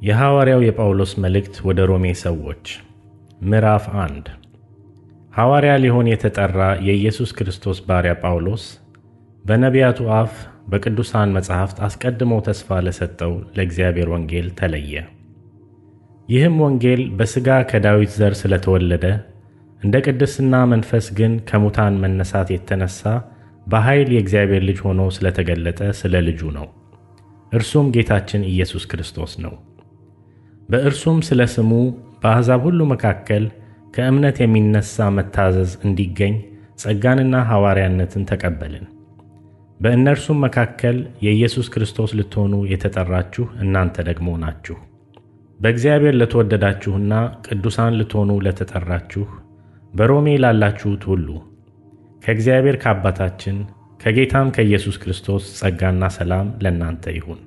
የሐዋርያው የጳውሎስ መልእክት ወደ ሮሜ ሰዎች ምዕራፍ 1። ሐዋርያ ሊሆን የተጠራ የኢየሱስ ክርስቶስ ባሪያ ጳውሎስ በነቢያቱ አፍ በቅዱሳን መጻሕፍት አስቀድሞ ተስፋ ለሰጠው ለእግዚአብሔር ወንጌል ተለየ። ይህም ወንጌል በሥጋ ከዳዊት ዘር ስለተወለደ እንደ ቅድስና መንፈስ ግን ከሙታን መነሳት የተነሳ በኃይል የእግዚአብሔር ልጅ ሆኖ ስለተገለጠ ስለ ልጁ ነው። እርሱም ጌታችን ኢየሱስ ክርስቶስ ነው። በእርሱም ስለ ስሙ በአሕዛብ ሁሉ መካከል ከእምነት የሚነሳ መታዘዝ እንዲገኝ ጸጋንና ሐዋርያነትን ተቀበልን። በእነርሱም መካከል የኢየሱስ ክርስቶስ ልትሆኑ የተጠራችሁ እናንተ ደግሞ ናችሁ። በእግዚአብሔር ለተወደዳችሁና ቅዱሳን ልትሆኑ ለተጠራችሁ በሮሜ ላላችሁት ሁሉ ከእግዚአብሔር ከአባታችን ከጌታም ከኢየሱስ ክርስቶስ ጸጋና ሰላም ለእናንተ ይሁን።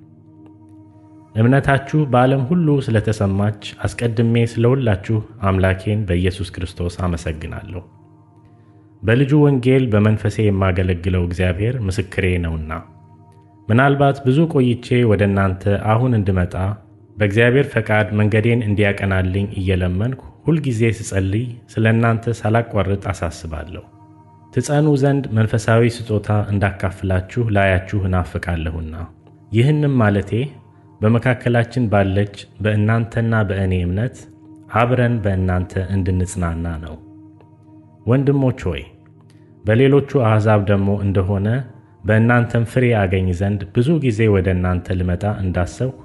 እምነታችሁ በዓለም ሁሉ ስለተሰማች አስቀድሜ ስለሁላችሁ አምላኬን በኢየሱስ ክርስቶስ አመሰግናለሁ። በልጁ ወንጌል በመንፈሴ የማገለግለው እግዚአብሔር ምስክሬ ነውና፣ ምናልባት ብዙ ቆይቼ ወደ እናንተ አሁን እንድመጣ በእግዚአብሔር ፈቃድ መንገዴን እንዲያቀናልኝ እየለመንኩ ሁልጊዜ ስጸልይ ስለ እናንተ ሳላቋርጥ አሳስባለሁ። ትጸኑ ዘንድ መንፈሳዊ ስጦታ እንዳካፍላችሁ ላያችሁ እናፍቃለሁና፣ ይህንም ማለቴ በመካከላችን ባለች በእናንተና በእኔ እምነት አብረን በእናንተ እንድንጽናና ነው። ወንድሞች ሆይ፣ በሌሎቹ አሕዛብ ደግሞ እንደሆነ በእናንተም ፍሬ አገኝ ዘንድ ብዙ ጊዜ ወደ እናንተ ልመጣ እንዳሰብኩ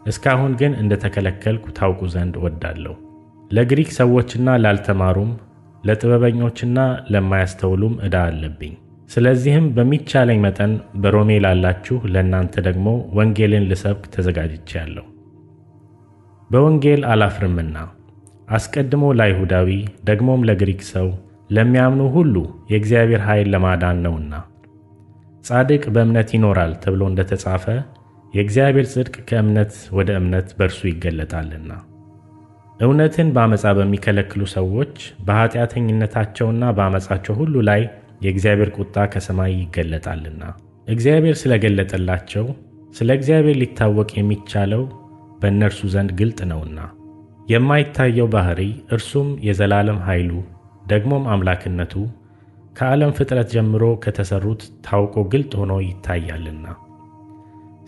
እስካሁን ግን እንደተከለከልኩ ታውቁ ዘንድ እወዳለሁ። ለግሪክ ሰዎችና ላልተማሩም ለጥበበኞችና ለማያስተውሉም ዕዳ አለብኝ። ስለዚህም በሚቻለኝ መጠን በሮሜ ላላችሁ ለእናንተ ደግሞ ወንጌልን ልሰብክ ተዘጋጅቻለሁ። በወንጌል አላፍርምና አስቀድሞ ለአይሁዳዊ ደግሞም ለግሪክ ሰው ለሚያምኑ ሁሉ የእግዚአብሔር ኃይል ለማዳን ነውና፣ ጻድቅ በእምነት ይኖራል ተብሎ እንደተጻፈ የእግዚአብሔር ጽድቅ ከእምነት ወደ እምነት በእርሱ ይገለጣልና። እውነትን በአመፃ በሚከለክሉ ሰዎች በኃጢአተኝነታቸውና በአመፃቸው ሁሉ ላይ የእግዚአብሔር ቁጣ ከሰማይ ይገለጣልና፣ እግዚአብሔር ስለገለጠላቸው ስለ እግዚአብሔር ሊታወቅ የሚቻለው በእነርሱ ዘንድ ግልጥ ነውና፣ የማይታየው ባሕሪ እርሱም የዘላለም ኃይሉ ደግሞም አምላክነቱ ከዓለም ፍጥረት ጀምሮ ከተሰሩት ታውቆ ግልጥ ሆኖ ይታያልና።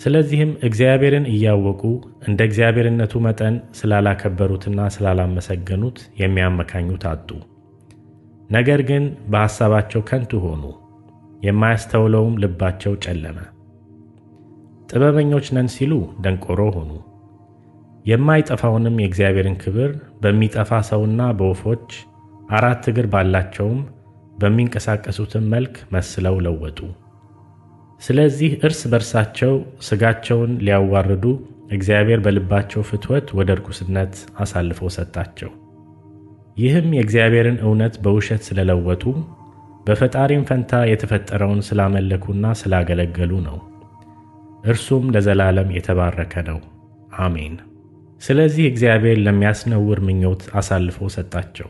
ስለዚህም እግዚአብሔርን እያወቁ እንደ እግዚአብሔርነቱ መጠን ስላላከበሩትና ስላላመሰገኑት የሚያመካኙት አጡ። ነገር ግን በሐሳባቸው ከንቱ ሆኑ፣ የማያስተውለውም ልባቸው ጨለመ። ጥበበኞች ነን ሲሉ ደንቆሮ ሆኑ፣ የማይጠፋውንም የእግዚአብሔርን ክብር በሚጠፋ ሰውና በወፎች አራት እግር ባላቸውም በሚንቀሳቀሱትም መልክ መስለው ለወጡ። ስለዚህ እርስ በርሳቸው ሥጋቸውን ሊያዋርዱ እግዚአብሔር በልባቸው ፍትወት ወደ ርኩስነት አሳልፎ ሰጣቸው። ይህም የእግዚአብሔርን እውነት በውሸት ስለለወጡ በፈጣሪም ፈንታ የተፈጠረውን ስላመለኩና ስላገለገሉ ነው። እርሱም ለዘላለም የተባረከ ነው። አሜን። ስለዚህ እግዚአብሔር ለሚያስነውር ምኞት አሳልፎ ሰጣቸው።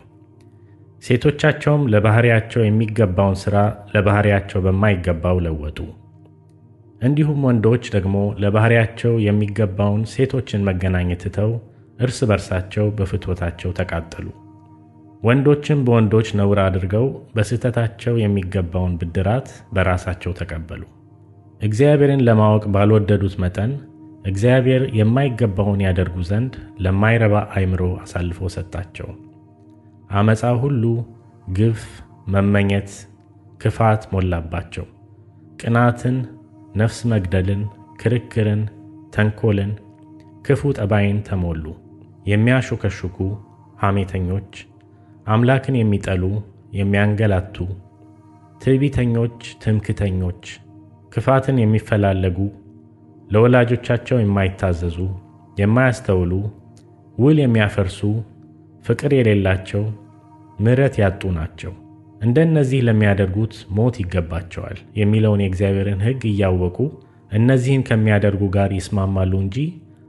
ሴቶቻቸውም ለባሕርያቸው የሚገባውን ሥራ ለባሕርያቸው በማይገባው ለወጡ። እንዲሁም ወንዶች ደግሞ ለባሕርያቸው የሚገባውን ሴቶችን መገናኘት ትተው እርስ በርሳቸው በፍትወታቸው ተቃጠሉ። ወንዶችም በወንዶች ነውር አድርገው በስህተታቸው የሚገባውን ብድራት በራሳቸው ተቀበሉ። እግዚአብሔርን ለማወቅ ባልወደዱት መጠን እግዚአብሔር የማይገባውን ያደርጉ ዘንድ ለማይረባ አእምሮ አሳልፎ ሰጣቸው። አመፃ ሁሉ፣ ግፍ፣ መመኘት፣ ክፋት ሞላባቸው። ቅናትን፣ ነፍስ መግደልን፣ ክርክርን፣ ተንኮልን፣ ክፉ ጠባይን ተሞሉ። የሚያሾከሹኩ፣ ሐሜተኞች፣ አምላክን የሚጠሉ፣ የሚያንገላቱ፣ ትዕቢተኞች፣ ትምክተኞች፣ ክፋትን የሚፈላለጉ፣ ለወላጆቻቸው የማይታዘዙ፣ የማያስተውሉ፣ ውል የሚያፈርሱ፣ ፍቅር የሌላቸው፣ ምሕረት ያጡ ናቸው። እንደነዚህ ለሚያደርጉት ሞት ይገባቸዋል የሚለውን የእግዚአብሔርን ሕግ እያወቁ እነዚህን ከሚያደርጉ ጋር ይስማማሉ እንጂ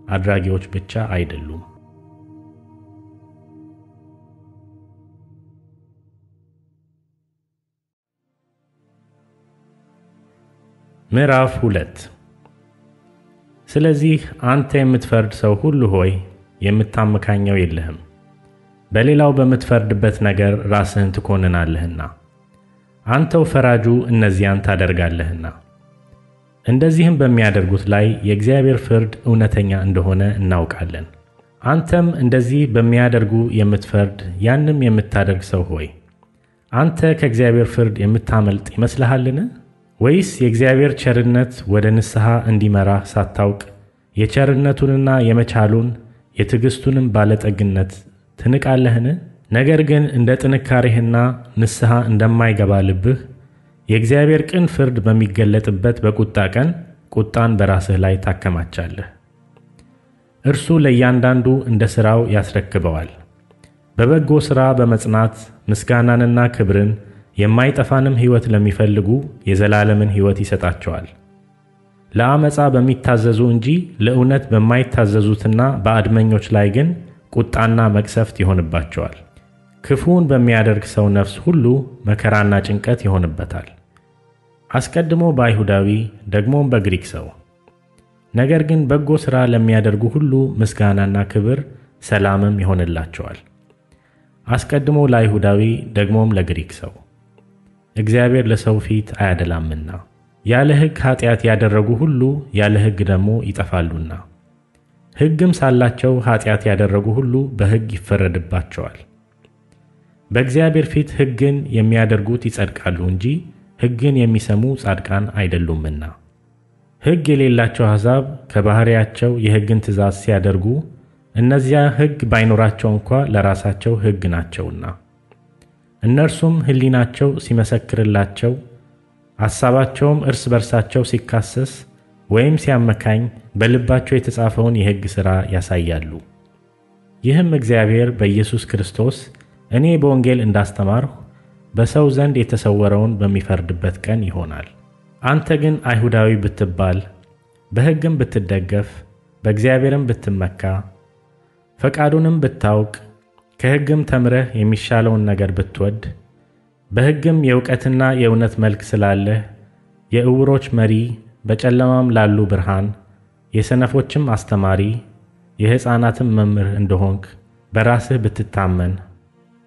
አድራጊዎች ብቻ አይደሉም። ምዕራፍ 2። ስለዚህ አንተ የምትፈርድ ሰው ሁሉ ሆይ የምታመካኘው የለህም። በሌላው በምትፈርድበት ነገር ራስህን ትኮንናለህና አንተው ፈራጁ እነዚያን ታደርጋለህና። እንደዚህም በሚያደርጉት ላይ የእግዚአብሔር ፍርድ እውነተኛ እንደሆነ እናውቃለን። አንተም እንደዚህ በሚያደርጉ የምትፈርድ ያንም የምታደርግ ሰው ሆይ አንተ ከእግዚአብሔር ፍርድ የምታመልጥ ይመስልሃልን? ወይስ የእግዚአብሔር ቸርነት ወደ ንስሐ እንዲመራህ ሳታውቅ የቸርነቱንና የመቻሉን የትዕግሥቱንም ባለጠግነት ትንቃለህን? ነገር ግን እንደ ጥንካሬህና ንስሐ እንደማይገባ ልብህ የእግዚአብሔር ቅን ፍርድ በሚገለጥበት በቁጣ ቀን ቁጣን በራስህ ላይ ታከማቻለህ። እርሱ ለእያንዳንዱ እንደ ሥራው ያስረክበዋል። በበጎ ሥራ በመጽናት ምስጋናንና ክብርን የማይጠፋንም ሕይወት ለሚፈልጉ የዘላለምን ሕይወት ይሰጣቸዋል። ለዓመፃ በሚታዘዙ እንጂ ለእውነት በማይታዘዙትና በአድመኞች ላይ ግን ቁጣና መቅሰፍት ይሆንባቸዋል። ክፉውን በሚያደርግ ሰው ነፍስ ሁሉ መከራና ጭንቀት ይሆንበታል፣ አስቀድሞ በአይሁዳዊ ደግሞም በግሪክ ሰው። ነገር ግን በጎ ሥራ ለሚያደርጉ ሁሉ ምስጋናና ክብር ሰላምም ይሆንላቸዋል፣ አስቀድሞ ለአይሁዳዊ ደግሞም ለግሪክ ሰው። እግዚአብሔር ለሰው ፊት አያደላምና ያለ ሕግ ኃጢአት ያደረጉ ሁሉ ያለ ሕግ ደግሞ ይጠፋሉና፣ ሕግም ሳላቸው ኃጢአት ያደረጉ ሁሉ በሕግ ይፈረድባቸዋል። በእግዚአብሔር ፊት ሕግን የሚያደርጉት ይጸድቃሉ እንጂ ሕግን የሚሰሙ ጻድቃን አይደሉምና። ሕግ የሌላቸው አሕዛብ ከባሕርያቸው የሕግን ትእዛዝ ሲያደርጉ እነዚያ ሕግ ባይኖራቸው እንኳ ለራሳቸው ሕግ ናቸውና፣ እነርሱም ሕሊናቸው ሲመሰክርላቸው ሐሳባቸውም እርስ በርሳቸው ሲካሰስ ወይም ሲያመካኝ በልባቸው የተጻፈውን የሕግ ሥራ ያሳያሉ። ይህም እግዚአብሔር በኢየሱስ ክርስቶስ እኔ በወንጌል እንዳስተማርሁ በሰው ዘንድ የተሰወረውን በሚፈርድበት ቀን ይሆናል። አንተ ግን አይሁዳዊ ብትባል፣ በሕግም ብትደገፍ፣ በእግዚአብሔርም ብትመካ፣ ፈቃዱንም ብታውቅ፣ ከሕግም ተምረህ የሚሻለውን ነገር ብትወድ፣ በሕግም የእውቀትና የእውነት መልክ ስላለህ የዕውሮች መሪ፣ በጨለማም ላሉ ብርሃን፣ የሰነፎችም አስተማሪ፣ የሕፃናትም መምህር እንደሆንክ በራስህ ብትታመን፣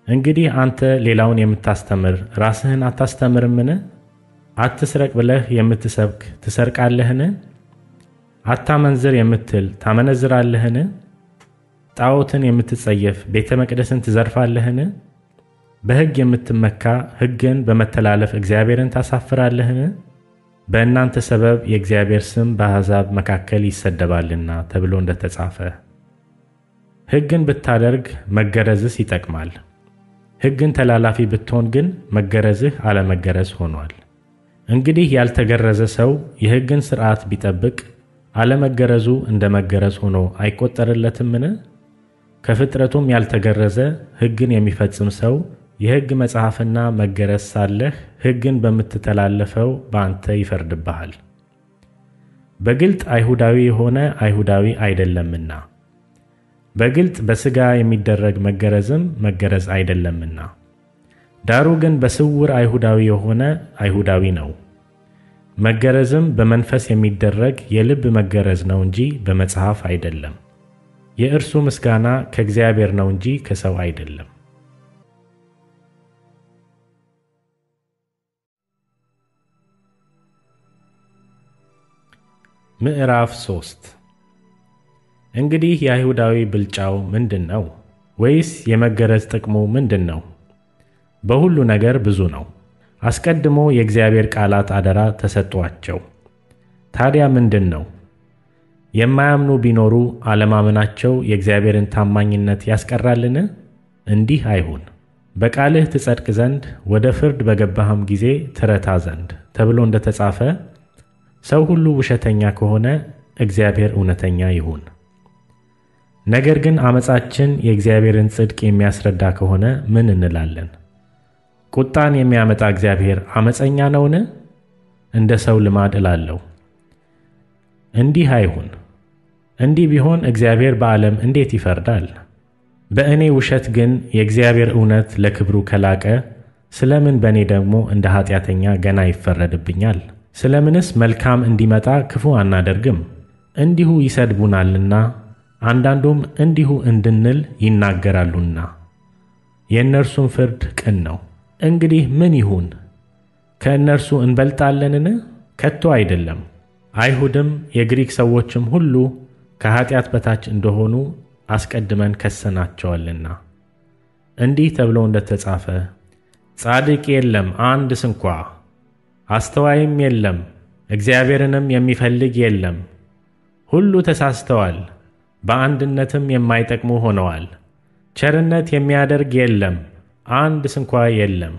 እንግዲህ አንተ ሌላውን የምታስተምር ራስህን አታስተምርምን? አትስረቅ ብለህ የምትሰብክ ትሰርቃለህን? አታመንዝር የምትል ታመነዝራለህን? ጣዖትን የምትጸየፍ ቤተ መቅደስን ትዘርፋለህን? በሕግ የምትመካ ሕግን በመተላለፍ እግዚአብሔርን ታሳፍራለህን? በእናንተ ሰበብ የእግዚአብሔር ስም በአሕዛብ መካከል ይሰደባልና ተብሎ እንደተጻፈ። ሕግን ብታደርግ መገረዝስ ይጠቅማል። ሕግን ተላላፊ ብትሆን ግን መገረዝህ አለመገረዝ ሆኗል። እንግዲህ ያልተገረዘ ሰው የሕግን ሥርዓት ቢጠብቅ አለመገረዙ እንደ መገረዝ ሆኖ አይቆጠርለትምን? ከፍጥረቱም ያልተገረዘ ሕግን የሚፈጽም ሰው የሕግ መጽሐፍና መገረዝ ሳለህ ሕግን በምትተላለፈው በአንተ ይፈርድብሃል። በግልጥ አይሁዳዊ የሆነ አይሁዳዊ አይደለምና፣ በግልጥ በሥጋ የሚደረግ መገረዝም መገረዝ አይደለምና፣ ዳሩ ግን በስውር አይሁዳዊ የሆነ አይሁዳዊ ነው። መገረዝም በመንፈስ የሚደረግ የልብ መገረዝ ነው እንጂ በመጽሐፍ አይደለም። የእርሱ ምስጋና ከእግዚአብሔር ነው እንጂ ከሰው አይደለም። ምዕራፍ 3 እንግዲህ የአይሁዳዊ ብልጫው ምንድን ነው? ወይስ የመገረዝ ጥቅሙ ምንድን ነው? በሁሉ ነገር ብዙ ነው። አስቀድሞ የእግዚአብሔር ቃላት አደራ ተሰጧቸው። ታዲያ ምንድን ነው? የማያምኑ ቢኖሩ አለማመናቸው የእግዚአብሔርን ታማኝነት ያስቀራልን? እንዲህ አይሁን። በቃልህ ትጸድቅ ዘንድ ወደ ፍርድ በገባህም ጊዜ ትረታ ዘንድ ተብሎ እንደተጻፈ ሰው ሁሉ ውሸተኛ ከሆነ እግዚአብሔር እውነተኛ ይሁን። ነገር ግን ዓመፃችን የእግዚአብሔርን ጽድቅ የሚያስረዳ ከሆነ ምን እንላለን? ቁጣን የሚያመጣ እግዚአብሔር ዓመፀኛ ነውን? እንደ ሰው ልማድ እላለሁ። እንዲህ አይሁን። እንዲህ ቢሆን እግዚአብሔር በዓለም እንዴት ይፈርዳል? በእኔ ውሸት ግን የእግዚአብሔር እውነት ለክብሩ ከላቀ ስለምን በእኔ ደግሞ እንደ ኃጢአተኛ ገና ይፈረድብኛል? ስለምንስ መልካም እንዲመጣ ክፉ አናደርግም? እንዲሁ ይሰድቡናልና አንዳንዱም እንዲሁ እንድንል ይናገራሉና የእነርሱም ፍርድ ቅን ነው። እንግዲህ ምን ይሁን? ከእነርሱ እንበልጣለንን? ከቶ አይደለም። አይሁድም የግሪክ ሰዎችም ሁሉ ከኃጢአት በታች እንደሆኑ አስቀድመን ከሰናቸዋልና። እንዲህ ተብሎ እንደተጻፈ ጻድቅ የለም አንድ ስንኳ፣ አስተዋይም የለም፣ እግዚአብሔርንም የሚፈልግ የለም። ሁሉ ተሳስተዋል፣ በአንድነትም የማይጠቅሙ ሆነዋል። ቸርነት የሚያደርግ የለም፣ አንድ ስንኳ የለም።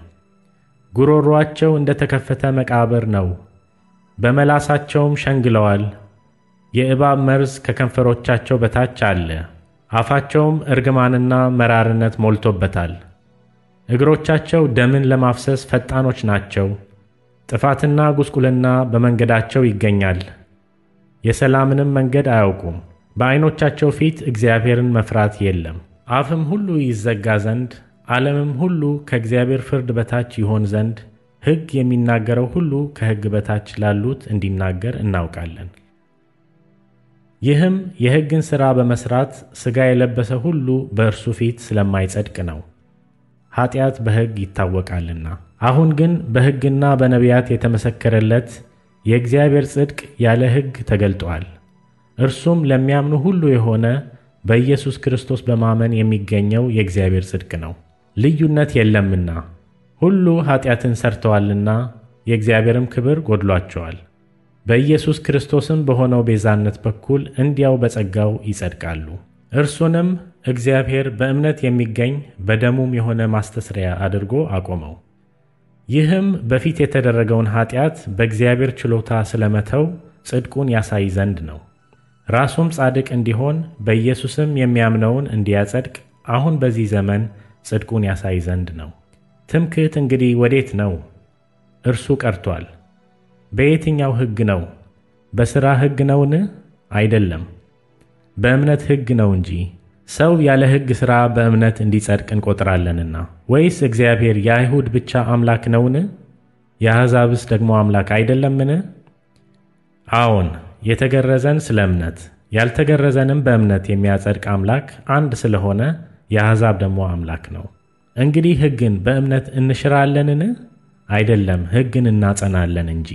ጉሮሮአቸው እንደ ተከፈተ መቃብር ነው፣ በመላሳቸውም ሸንግለዋል። የእባብ መርዝ ከከንፈሮቻቸው በታች አለ፣ አፋቸውም እርግማንና መራርነት ሞልቶበታል። እግሮቻቸው ደምን ለማፍሰስ ፈጣኖች ናቸው፣ ጥፋትና ጉስቁልና በመንገዳቸው ይገኛል። የሰላምንም መንገድ አያውቁም። በዓይኖቻቸው ፊት እግዚአብሔርን መፍራት የለም። አፍም ሁሉ ይዘጋ ዘንድ ዓለምም ሁሉ ከእግዚአብሔር ፍርድ በታች ይሆን ዘንድ ሕግ የሚናገረው ሁሉ ከሕግ በታች ላሉት እንዲናገር እናውቃለን። ይህም የሕግን ሥራ በመሥራት ሥጋ የለበሰ ሁሉ በእርሱ ፊት ስለማይጸድቅ ነው፣ ኃጢአት በሕግ ይታወቃልና። አሁን ግን በሕግና በነቢያት የተመሰከረለት የእግዚአብሔር ጽድቅ ያለ ሕግ ተገልጦአል። እርሱም ለሚያምኑ ሁሉ የሆነ በኢየሱስ ክርስቶስ በማመን የሚገኘው የእግዚአብሔር ጽድቅ ነው። ልዩነት የለምና ሁሉ ኃጢአትን ሠርተዋልና የእግዚአብሔርም ክብር ጎድሏቸዋል። በኢየሱስ ክርስቶስም በሆነው ቤዛነት በኩል እንዲያው በጸጋው ይጸድቃሉ። እርሱንም እግዚአብሔር በእምነት የሚገኝ በደሙም የሆነ ማስተስሪያ አድርጎ አቆመው። ይህም በፊት የተደረገውን ኃጢአት በእግዚአብሔር ችሎታ ስለመተው ጽድቁን ያሳይ ዘንድ ነው። ራሱም ጻድቅ እንዲሆን በኢየሱስም የሚያምነውን እንዲያጸድቅ አሁን በዚህ ዘመን ጽድቁን ያሳይ ዘንድ ነው። ትምክህት እንግዲህ ወዴት ነው? እርሱ ቀርቷል። በየትኛው ሕግ ነው? በሥራ ሕግ ነውን? አይደለም፣ በእምነት ሕግ ነው እንጂ። ሰው ያለ ሕግ ሥራ በእምነት እንዲጸድቅ እንቆጥራለንና። ወይስ እግዚአብሔር የአይሁድ ብቻ አምላክ ነውን? የአሕዛብስ ደግሞ አምላክ አይደለምን? አዎን፣ የተገረዘን ስለ እምነት ያልተገረዘንም በእምነት የሚያጸድቅ አምላክ አንድ ስለሆነ የአሕዛብ ደግሞ አምላክ ነው። እንግዲህ ሕግን በእምነት እንሽራለንን? አይደለም፣ ሕግን እናጸናለን እንጂ።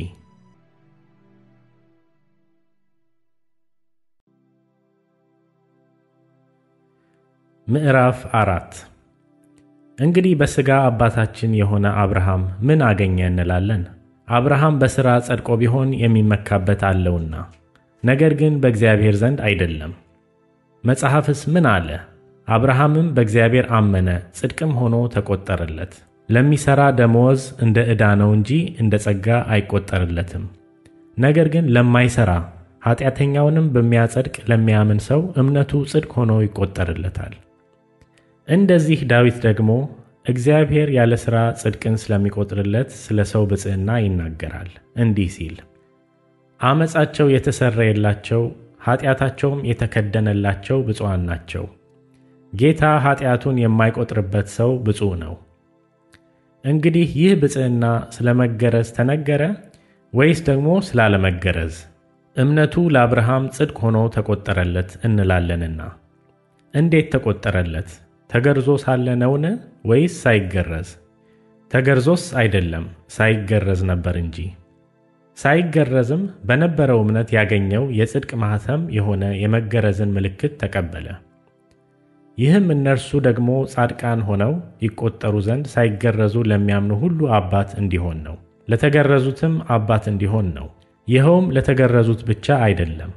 ምዕራፍ 4 እንግዲህ በሥጋ አባታችን የሆነ አብርሃም ምን አገኘ እንላለን? አብርሃም በሥራ ጸድቆ ቢሆን የሚመካበት አለውና፣ ነገር ግን በእግዚአብሔር ዘንድ አይደለም። መጽሐፍስ ምን አለ? አብርሃምም በእግዚአብሔር አመነ፣ ጽድቅም ሆኖ ተቆጠረለት። ለሚሠራ ደመወዝ እንደ ዕዳ ነው እንጂ እንደ ጸጋ አይቆጠርለትም። ነገር ግን ለማይሠራ ኃጢአተኛውንም በሚያጸድቅ ለሚያምን ሰው እምነቱ ጽድቅ ሆኖ ይቆጠርለታል። እንደዚህ ዳዊት ደግሞ እግዚአብሔር ያለ ሥራ ጽድቅን ስለሚቆጥርለት ስለ ሰው ብፅዕና ይናገራል እንዲህ ሲል፣ ዓመፃቸው የተሰረየላቸው ኃጢአታቸውም የተከደነላቸው ብፁዓን ናቸው። ጌታ ኃጢአቱን የማይቆጥርበት ሰው ብፁዕ ነው። እንግዲህ ይህ ብፅዕና ስለ መገረዝ ተነገረ ወይስ ደግሞ ስላለመገረዝ? እምነቱ ለአብርሃም ጽድቅ ሆኖ ተቆጠረለት እንላለንና። እንዴት ተቆጠረለት? ተገርዞ ሳለ ነውን? ወይስ ሳይገረዝ? ተገርዞስ አይደለም፣ ሳይገረዝ ነበር እንጂ። ሳይገረዝም በነበረው እምነት ያገኘው የጽድቅ ማኅተም የሆነ የመገረዝን ምልክት ተቀበለ። ይህም እነርሱ ደግሞ ጻድቃን ሆነው ይቆጠሩ ዘንድ ሳይገረዙ ለሚያምኑ ሁሉ አባት እንዲሆን ነው። ለተገረዙትም አባት እንዲሆን ነው። ይኸውም ለተገረዙት ብቻ አይደለም፣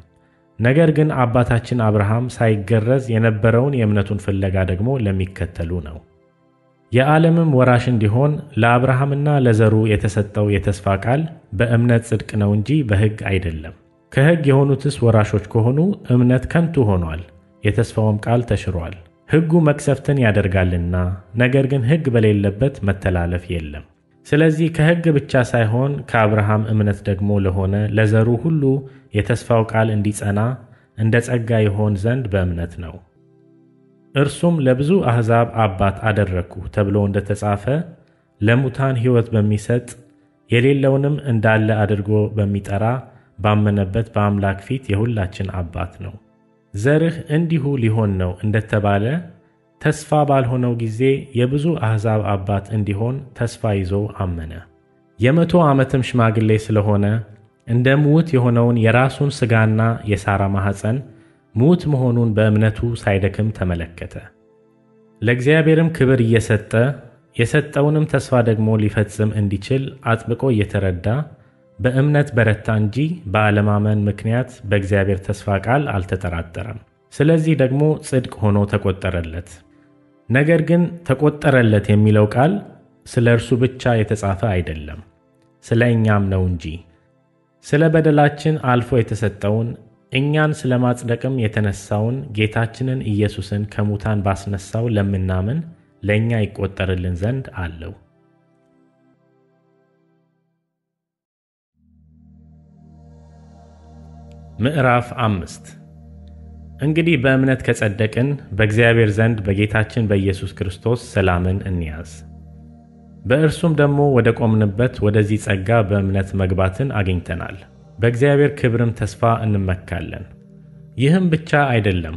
ነገር ግን አባታችን አብርሃም ሳይገረዝ የነበረውን የእምነቱን ፍለጋ ደግሞ ለሚከተሉ ነው። የዓለምም ወራሽ እንዲሆን ለአብርሃምና ለዘሩ የተሰጠው የተስፋ ቃል በእምነት ጽድቅ ነው እንጂ በሕግ አይደለም። ከሕግ የሆኑትስ ወራሾች ከሆኑ እምነት ከንቱ ሆኗል፣ የተስፋውም ቃል ተሽሯል። ሕጉ መቅሰፍትን ያደርጋልና፣ ነገር ግን ሕግ በሌለበት መተላለፍ የለም። ስለዚህ ከሕግ ብቻ ሳይሆን ከአብርሃም እምነት ደግሞ ለሆነ ለዘሩ ሁሉ የተስፋው ቃል እንዲጸና እንደ ጸጋ ይሆን ዘንድ በእምነት ነው። እርሱም ለብዙ አሕዛብ አባት አደረግኩህ ተብሎ እንደተጻፈ ለሙታን ሕይወት በሚሰጥ የሌለውንም እንዳለ አድርጎ በሚጠራ ባመነበት በአምላክ ፊት የሁላችን አባት ነው። ዘርህ እንዲሁ ሊሆን ነው እንደተባለ ተስፋ ባልሆነው ጊዜ የብዙ አሕዛብ አባት እንዲሆን ተስፋ ይዞ አመነ። የ100 ዓመትም ሽማግሌ ስለሆነ እንደ ምውት የሆነውን የራሱን ሥጋና የሳራ ማኅፀን ምውት መሆኑን በእምነቱ ሳይደክም ተመለከተ። ለእግዚአብሔርም ክብር እየሰጠ የሰጠውንም ተስፋ ደግሞ ሊፈጽም እንዲችል አጥብቆ እየተረዳ በእምነት በረታ እንጂ በአለማመን ምክንያት በእግዚአብሔር ተስፋ ቃል አልተጠራጠረም። ስለዚህ ደግሞ ጽድቅ ሆኖ ተቆጠረለት። ነገር ግን ተቆጠረለት የሚለው ቃል ስለ እርሱ ብቻ የተጻፈ አይደለም፣ ስለ እኛም ነው እንጂ። ስለ በደላችን አልፎ የተሰጠውን እኛን ስለ ማጽደቅም የተነሳውን ጌታችንን ኢየሱስን ከሙታን ባስነሳው ለምናምን ለእኛ ይቆጠርልን ዘንድ አለው። ምዕራፍ 5 እንግዲህ በእምነት ከጸደቅን በእግዚአብሔር ዘንድ በጌታችን በኢየሱስ ክርስቶስ ሰላምን እንያዝ። በእርሱም ደግሞ ወደ ቆምንበት ወደዚህ ጸጋ በእምነት መግባትን አግኝተናል። በእግዚአብሔር ክብርም ተስፋ እንመካለን። ይህም ብቻ አይደለም፣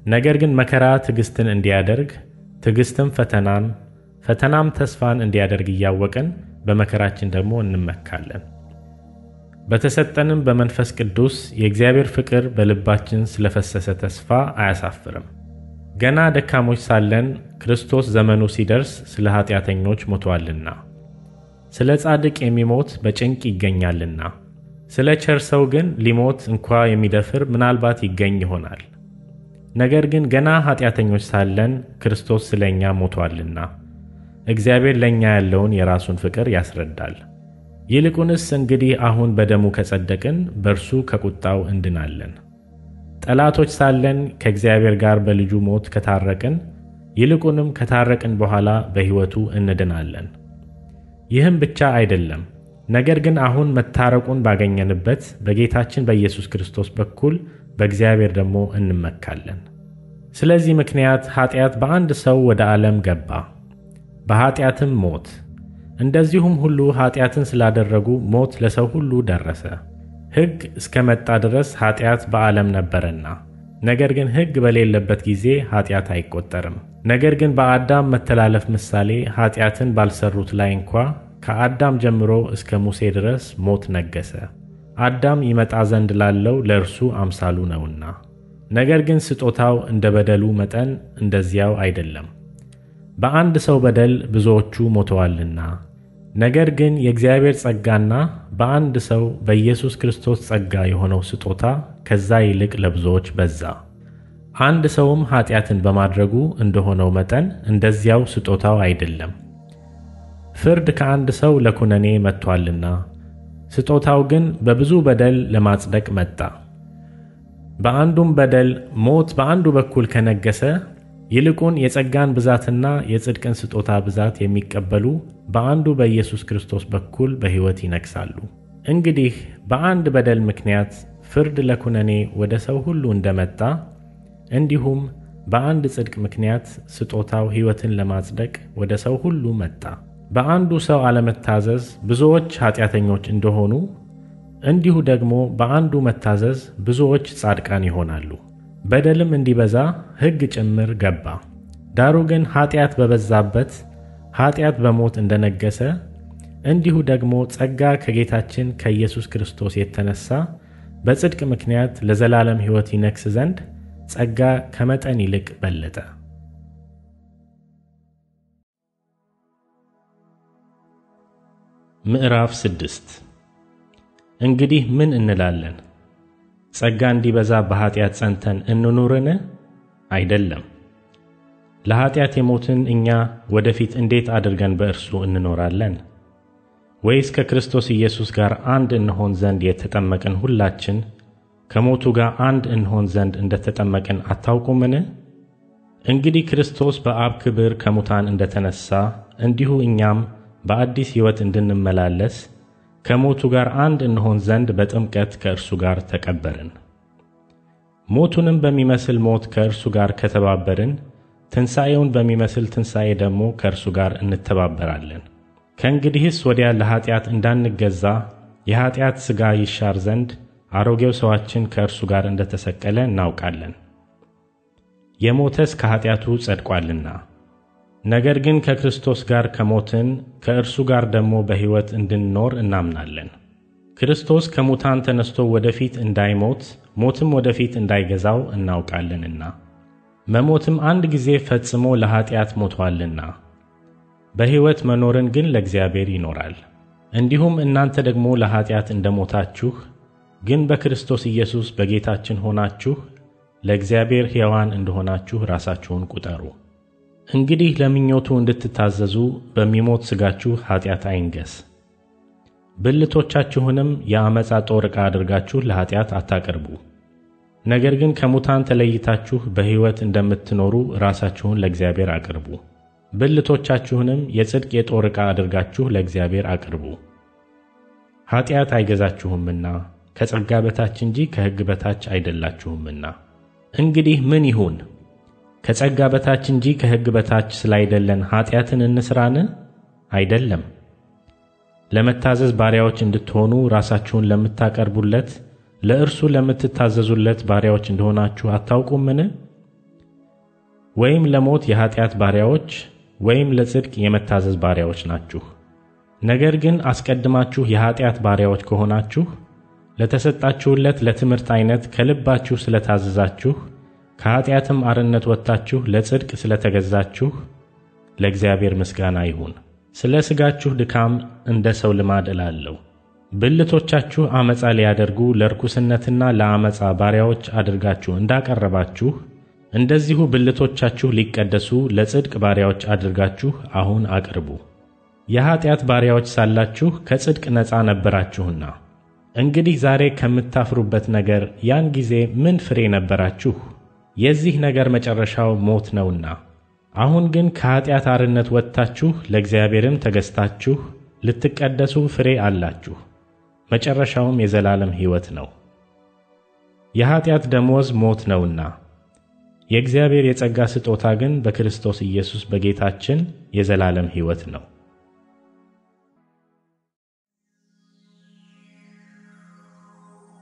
ነገር ግን መከራ ትዕግስትን እንዲያደርግ፣ ትዕግስትም ፈተናን፣ ፈተናም ተስፋን እንዲያደርግ እያወቅን በመከራችን ደግሞ እንመካለን። በተሰጠንም በመንፈስ ቅዱስ የእግዚአብሔር ፍቅር በልባችን ስለፈሰሰ ተስፋ አያሳፍርም። ገና ደካሞች ሳለን ክርስቶስ ዘመኑ ሲደርስ ስለ ኃጢአተኞች ሞቷልና፣ ስለ ጻድቅ የሚሞት በጭንቅ ይገኛልና፣ ስለ ቸር ሰው ግን ሊሞት እንኳ የሚደፍር ምናልባት ይገኝ ይሆናል። ነገር ግን ገና ኃጢአተኞች ሳለን ክርስቶስ ስለ እኛ ሞቷልና፣ እግዚአብሔር ለእኛ ያለውን የራሱን ፍቅር ያስረዳል። ይልቁንስ እንግዲህ አሁን በደሙ ከጸደቅን በእርሱ ከቁጣው እንድናለን። ጠላቶች ሳለን ከእግዚአብሔር ጋር በልጁ ሞት ከታረቅን፣ ይልቁንም ከታረቅን በኋላ በሕይወቱ እንድናለን። ይህም ብቻ አይደለም፣ ነገር ግን አሁን መታረቁን ባገኘንበት በጌታችን በኢየሱስ ክርስቶስ በኩል በእግዚአብሔር ደግሞ እንመካለን። ስለዚህ ምክንያት ኃጢአት በአንድ ሰው ወደ ዓለም ገባ፣ በኃጢአትም ሞት፣ እንደዚሁም ሁሉ ኃጢአትን ስላደረጉ ሞት ለሰው ሁሉ ደረሰ። ሕግ እስከመጣ ድረስ ኃጢአት በዓለም ነበረና፣ ነገር ግን ሕግ በሌለበት ጊዜ ኃጢአት አይቆጠርም። ነገር ግን በአዳም መተላለፍ ምሳሌ ኃጢአትን ባልሰሩት ላይ እንኳ ከአዳም ጀምሮ እስከ ሙሴ ድረስ ሞት ነገሰ። አዳም ይመጣ ዘንድ ላለው ለእርሱ አምሳሉ ነውና። ነገር ግን ስጦታው እንደ በደሉ መጠን እንደዚያው አይደለም። በአንድ ሰው በደል ብዙዎቹ ሞተዋልና፣ ነገር ግን የእግዚአብሔር ጸጋና በአንድ ሰው በኢየሱስ ክርስቶስ ጸጋ የሆነው ስጦታ ከዛ ይልቅ ለብዙዎች በዛ። አንድ ሰውም ኃጢአትን በማድረጉ እንደሆነው መጠን እንደዚያው ስጦታው አይደለም። ፍርድ ከአንድ ሰው ለኩነኔ መጥቷልና፣ ስጦታው ግን በብዙ በደል ለማጽደቅ መጣ። በአንዱም በደል ሞት በአንዱ በኩል ከነገሰ፣ ይልቁን የጸጋን ብዛትና የጽድቅን ስጦታ ብዛት የሚቀበሉ በአንዱ በኢየሱስ ክርስቶስ በኩል በሕይወት ይነግሣሉ። እንግዲህ በአንድ በደል ምክንያት ፍርድ ለኩነኔ ወደ ሰው ሁሉ እንደመጣ፣ እንዲሁም በአንድ ጽድቅ ምክንያት ስጦታው ሕይወትን ለማጽደቅ ወደ ሰው ሁሉ መጣ። በአንዱ ሰው አለመታዘዝ ብዙዎች ኃጢአተኞች እንደሆኑ፣ እንዲሁ ደግሞ በአንዱ መታዘዝ ብዙዎች ጻድቃን ይሆናሉ። በደልም እንዲበዛ ሕግ ጭምር ገባ። ዳሩ ግን ኃጢአት በበዛበት ኃጢአት በሞት እንደነገሰ፣ እንዲሁ ደግሞ ጸጋ ከጌታችን ከኢየሱስ ክርስቶስ የተነሳ በጽድቅ ምክንያት ለዘላለም ሕይወት ይነግስ ዘንድ ጸጋ ከመጠን ይልቅ በለጠ። ምዕራፍ 6 እንግዲህ ምን እንላለን? ጸጋ እንዲበዛ በኃጢአት ጸንተን እንኑርን? አይደለም። ለኃጢአት የሞትን እኛ ወደፊት እንዴት አድርገን በእርሱ እንኖራለን? ወይስ ከክርስቶስ ኢየሱስ ጋር አንድ እንሆን ዘንድ የተጠመቅን ሁላችን ከሞቱ ጋር አንድ እንሆን ዘንድ እንደተጠመቅን አታውቁምን? እንግዲህ ክርስቶስ በአብ ክብር ከሙታን እንደተነሳ እንዲሁ እኛም በአዲስ ሕይወት እንድንመላለስ ከሞቱ ጋር አንድ እንሆን ዘንድ በጥምቀት ከእርሱ ጋር ተቀበርን። ሞቱንም በሚመስል ሞት ከእርሱ ጋር ከተባበርን፣ ትንሣኤውን በሚመስል ትንሣኤ ደግሞ ከእርሱ ጋር እንተባበራለን። ከእንግዲህስ ወዲያ ለኃጢአት እንዳንገዛ የኃጢአት ሥጋ ይሻር ዘንድ አሮጌው ሰዋችን ከእርሱ ጋር እንደተሰቀለ እናውቃለን። የሞተስ ከኃጢአቱ ጸድቋልና። ነገር ግን ከክርስቶስ ጋር ከሞትን ከእርሱ ጋር ደግሞ በሕይወት እንድንኖር እናምናለን። ክርስቶስ ከሙታን ተነስቶ ወደፊት እንዳይሞት ሞትም ወደፊት እንዳይገዛው እናውቃለንና፣ መሞትም አንድ ጊዜ ፈጽሞ ለኃጢአት ሞቷልና፣ በሕይወት መኖርን ግን ለእግዚአብሔር ይኖራል። እንዲሁም እናንተ ደግሞ ለኃጢአት እንደሞታችሁ ግን በክርስቶስ ኢየሱስ በጌታችን ሆናችሁ ለእግዚአብሔር ሕያዋን እንደሆናችሁ ራሳችሁን ቁጠሩ። እንግዲህ ለምኞቱ እንድትታዘዙ በሚሞት ሥጋችሁ ኃጢአት አይንገስ። ብልቶቻችሁንም የዓመፃ ጦር ዕቃ አድርጋችሁ ለኃጢአት አታቅርቡ። ነገር ግን ከሙታን ተለይታችሁ በሕይወት እንደምትኖሩ ራሳችሁን ለእግዚአብሔር አቅርቡ። ብልቶቻችሁንም የጽድቅ የጦር ዕቃ አድርጋችሁ ለእግዚአብሔር አቅርቡ። ኃጢአት አይገዛችሁምና ከጸጋ በታች እንጂ ከሕግ በታች አይደላችሁምና። እንግዲህ ምን ይሁን? ከጸጋ በታች እንጂ ከሕግ በታች ስላይደለን ኃጢአትን እንስራን? አይደለም። ለመታዘዝ ባሪያዎች እንድትሆኑ ራሳችሁን ለምታቀርቡለት ለእርሱ ለምትታዘዙለት ባሪያዎች እንደሆናችሁ አታውቁምን? ወይም ለሞት የኃጢአት ባሪያዎች ወይም ለጽድቅ የመታዘዝ ባሪያዎች ናችሁ። ነገር ግን አስቀድማችሁ የኃጢአት ባሪያዎች ከሆናችሁ ለተሰጣችሁለት ለትምህርት ዓይነት ከልባችሁ ስለታዘዛችሁ ከኃጢአትም አርነት ወጥታችሁ ለጽድቅ ስለተገዛችሁ ለእግዚአብሔር ምስጋና ይሁን። ስለ ሥጋችሁ ድካም እንደ ሰው ልማድ እላለሁ። ብልቶቻችሁ ዓመፃ ሊያደርጉ ለርኩስነትና ለዓመፃ ባሪያዎች አድርጋችሁ እንዳቀረባችሁ እንደዚሁ ብልቶቻችሁ ሊቀደሱ ለጽድቅ ባሪያዎች አድርጋችሁ አሁን አቅርቡ። የኃጢአት ባሪያዎች ሳላችሁ ከጽድቅ ነፃ ነበራችሁና። እንግዲህ ዛሬ ከምታፍሩበት ነገር ያን ጊዜ ምን ፍሬ ነበራችሁ? የዚህ ነገር መጨረሻው ሞት ነውና። አሁን ግን ከኃጢአት አርነት ወጥታችሁ ለእግዚአብሔርም ተገዝታችሁ ልትቀደሱ ፍሬ አላችሁ። መጨረሻውም የዘላለም ሕይወት ነው። የኃጢአት ደሞዝ ሞት ነውና፣ የእግዚአብሔር የጸጋ ስጦታ ግን በክርስቶስ ኢየሱስ በጌታችን የዘላለም ሕይወት ነው።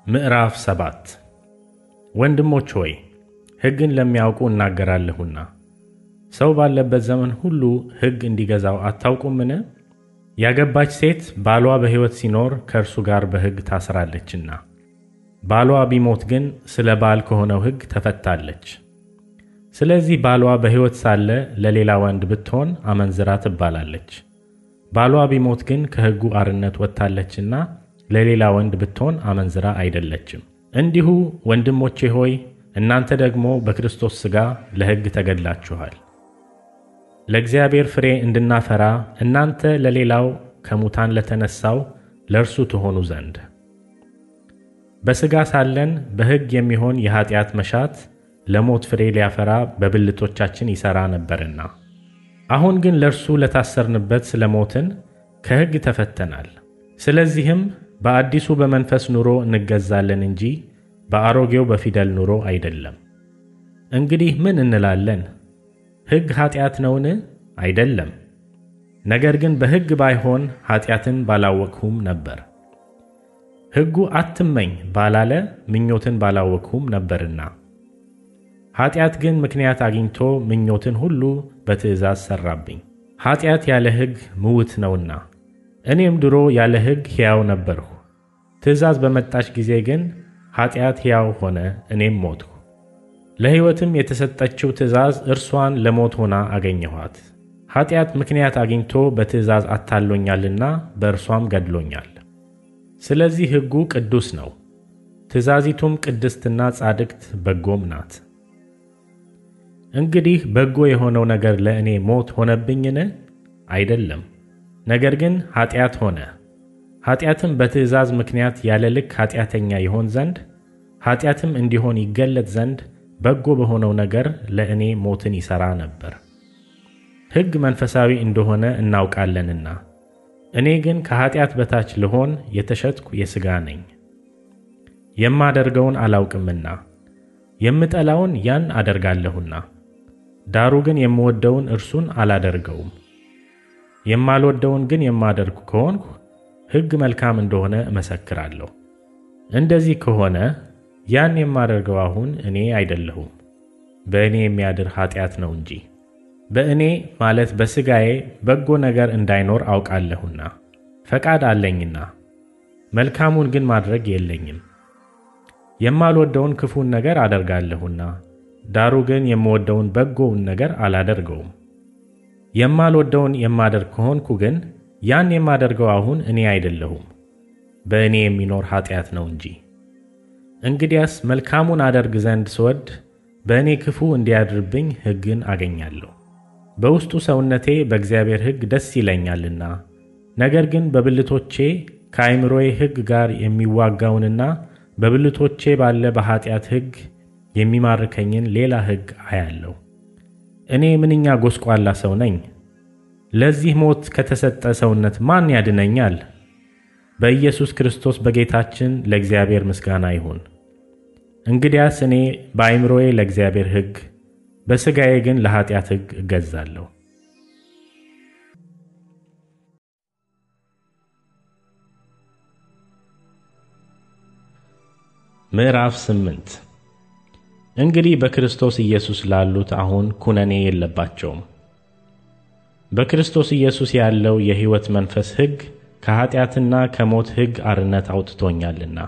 ምዕራፍ 7 ወንድሞች ሆይ ሕግን ለሚያውቁ እናገራለሁና ሰው ባለበት ዘመን ሁሉ ሕግ እንዲገዛው አታውቁምን? ያገባች ሴት ባሏ በሕይወት ሲኖር ከእርሱ ጋር በሕግ ታስራለችና፣ ባሏ ቢሞት ግን ስለ ባል ከሆነው ሕግ ተፈታለች። ስለዚህ ባሏ በሕይወት ሳለ ለሌላ ወንድ ብትሆን አመንዝራ ትባላለች። ባሏ ቢሞት ግን ከሕጉ አርነት ወጥታለችና ለሌላ ወንድ ብትሆን አመንዝራ አይደለችም። እንዲሁ ወንድሞቼ ሆይ እናንተ ደግሞ በክርስቶስ ሥጋ ለሕግ ተገድላችኋል፣ ለእግዚአብሔር ፍሬ እንድናፈራ እናንተ ለሌላው ከሙታን ለተነሳው ለእርሱ ትሆኑ ዘንድ። በሥጋ ሳለን በሕግ የሚሆን የኃጢአት መሻት ለሞት ፍሬ ሊያፈራ በብልቶቻችን ይሠራ ነበርና፣ አሁን ግን ለእርሱ ለታሰርንበት ስለ ሞትን ከሕግ ተፈተናል። ስለዚህም በአዲሱ በመንፈስ ኑሮ እንገዛለን እንጂ በአሮጌው በፊደል ኑሮ አይደለም። እንግዲህ ምን እንላለን? ሕግ ኃጢአት ነውን? አይደለም። ነገር ግን በሕግ ባይሆን ኃጢአትን ባላወቅሁም ነበር። ሕጉ አትመኝ ባላለ ምኞትን ባላወቅሁም ነበርና። ኃጢአት ግን ምክንያት አግኝቶ ምኞትን ሁሉ በትእዛዝ ሠራብኝ። ኃጢአት ያለ ሕግ ምውት ነውና፣ እኔም ድሮ ያለ ሕግ ሕያው ነበርሁ። ትእዛዝ በመጣች ጊዜ ግን ኃጢአት ሕያው ሆነ፣ እኔም ሞትሁ። ለሕይወትም የተሰጠችው ትእዛዝ እርሷን ለሞት ሆና አገኘኋት። ኃጢአት ምክንያት አግኝቶ በትእዛዝ አታሎኛልና በእርሷም ገድሎኛል። ስለዚህ ሕጉ ቅዱስ ነው፣ ትእዛዚቱም ቅድስትና ጻድቅት በጎም ናት። እንግዲህ በጎ የሆነው ነገር ለእኔ ሞት ሆነብኝን? አይደለም። ነገር ግን ኃጢአት ሆነ። ኃጢአትም በትእዛዝ ምክንያት ያለ ልክ ኃጢአተኛ ይሆን ዘንድ ኃጢአትም እንዲሆን ይገለጥ ዘንድ በጎ በሆነው ነገር ለእኔ ሞትን ይሠራ ነበር። ሕግ መንፈሳዊ እንደሆነ እናውቃለንና፣ እኔ ግን ከኃጢአት በታች ልሆን የተሸጥኩ የሥጋ ነኝ። የማደርገውን አላውቅምና የምጠላውን ያን አደርጋለሁና፣ ዳሩ ግን የምወደውን እርሱን አላደርገውም። የማልወደውን ግን የማደርግ ከሆንኩ ሕግ መልካም እንደሆነ እመሰክራለሁ። እንደዚህ ከሆነ ያን የማደርገው አሁን እኔ አይደለሁም፣ በእኔ የሚያድር ኃጢአት ነው እንጂ። በእኔ ማለት በሥጋዬ በጎ ነገር እንዳይኖር አውቃለሁና ፈቃድ አለኝና መልካሙን ግን ማድረግ የለኝም። የማልወደውን ክፉን ነገር አደርጋለሁና ዳሩ ግን የምወደውን በጎውን ነገር አላደርገውም። የማልወደውን የማደርግ ከሆንኩ ግን ያን የማደርገው አሁን እኔ አይደለሁም፣ በእኔ የሚኖር ኃጢአት ነው እንጂ። እንግዲያስ መልካሙን አደርግ ዘንድ ስወድ በእኔ ክፉ እንዲያድርብኝ ሕግን አገኛለሁ። በውስጡ ሰውነቴ በእግዚአብሔር ሕግ ደስ ይለኛልና፣ ነገር ግን በብልቶቼ ከአእምሮዬ ሕግ ጋር የሚዋጋውንና በብልቶቼ ባለ በኃጢአት ሕግ የሚማርከኝን ሌላ ሕግ አያለሁ። እኔ ምንኛ ጎስቋላ ሰው ነኝ! ለዚህ ሞት ከተሰጠ ሰውነት ማን ያድነኛል? በኢየሱስ ክርስቶስ በጌታችን ለእግዚአብሔር ምስጋና ይሁን። እንግዲያስ እኔ በአእምሮዬ ለእግዚአብሔር ሕግ፣ በሥጋዬ ግን ለኃጢአት ሕግ እገዛለሁ። ምዕራፍ 8 እንግዲህ በክርስቶስ ኢየሱስ ላሉት አሁን ኩነኔ የለባቸውም። በክርስቶስ ኢየሱስ ያለው የሕይወት መንፈስ ሕግ ከኃጢአትና ከሞት ሕግ አርነት አውጥቶኛልና።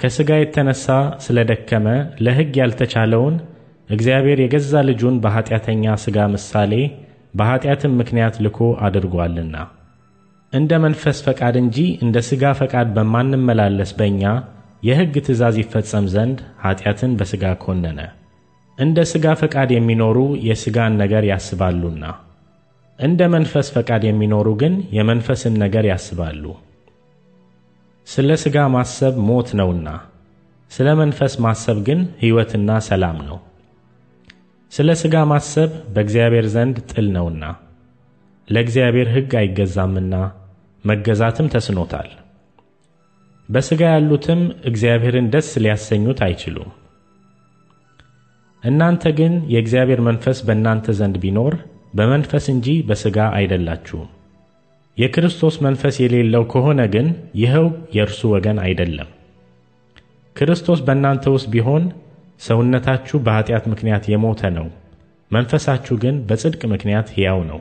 ከሥጋ የተነሣ ስለደከመ ለሕግ ያልተቻለውን እግዚአብሔር የገዛ ልጁን በኃጢአተኛ ሥጋ ምሳሌ በኃጢአትም ምክንያት ልኮ አድርጓልና። እንደ መንፈስ ፈቃድ እንጂ እንደ ሥጋ ፈቃድ በማንመላለስ በእኛ የሕግ ትእዛዝ ይፈጸም ዘንድ ኃጢአትን በሥጋ ኮነነ። እንደ ሥጋ ፈቃድ የሚኖሩ የሥጋን ነገር ያስባሉና፣ እንደ መንፈስ ፈቃድ የሚኖሩ ግን የመንፈስን ነገር ያስባሉ። ስለ ሥጋ ማሰብ ሞት ነውና፣ ስለ መንፈስ ማሰብ ግን ሕይወትና ሰላም ነው። ስለ ሥጋ ማሰብ በእግዚአብሔር ዘንድ ጥል ነውና፣ ለእግዚአብሔር ሕግ አይገዛምና መገዛትም ተስኖታል። በሥጋ ያሉትም እግዚአብሔርን ደስ ሊያሰኙት አይችሉም። እናንተ ግን የእግዚአብሔር መንፈስ በእናንተ ዘንድ ቢኖር በመንፈስ እንጂ በሥጋ አይደላችሁም። የክርስቶስ መንፈስ የሌለው ከሆነ ግን ይኸው የእርሱ ወገን አይደለም። ክርስቶስ በእናንተ ውስጥ ቢሆን ሰውነታችሁ በኃጢአት ምክንያት የሞተ ነው፣ መንፈሳችሁ ግን በጽድቅ ምክንያት ሕያው ነው።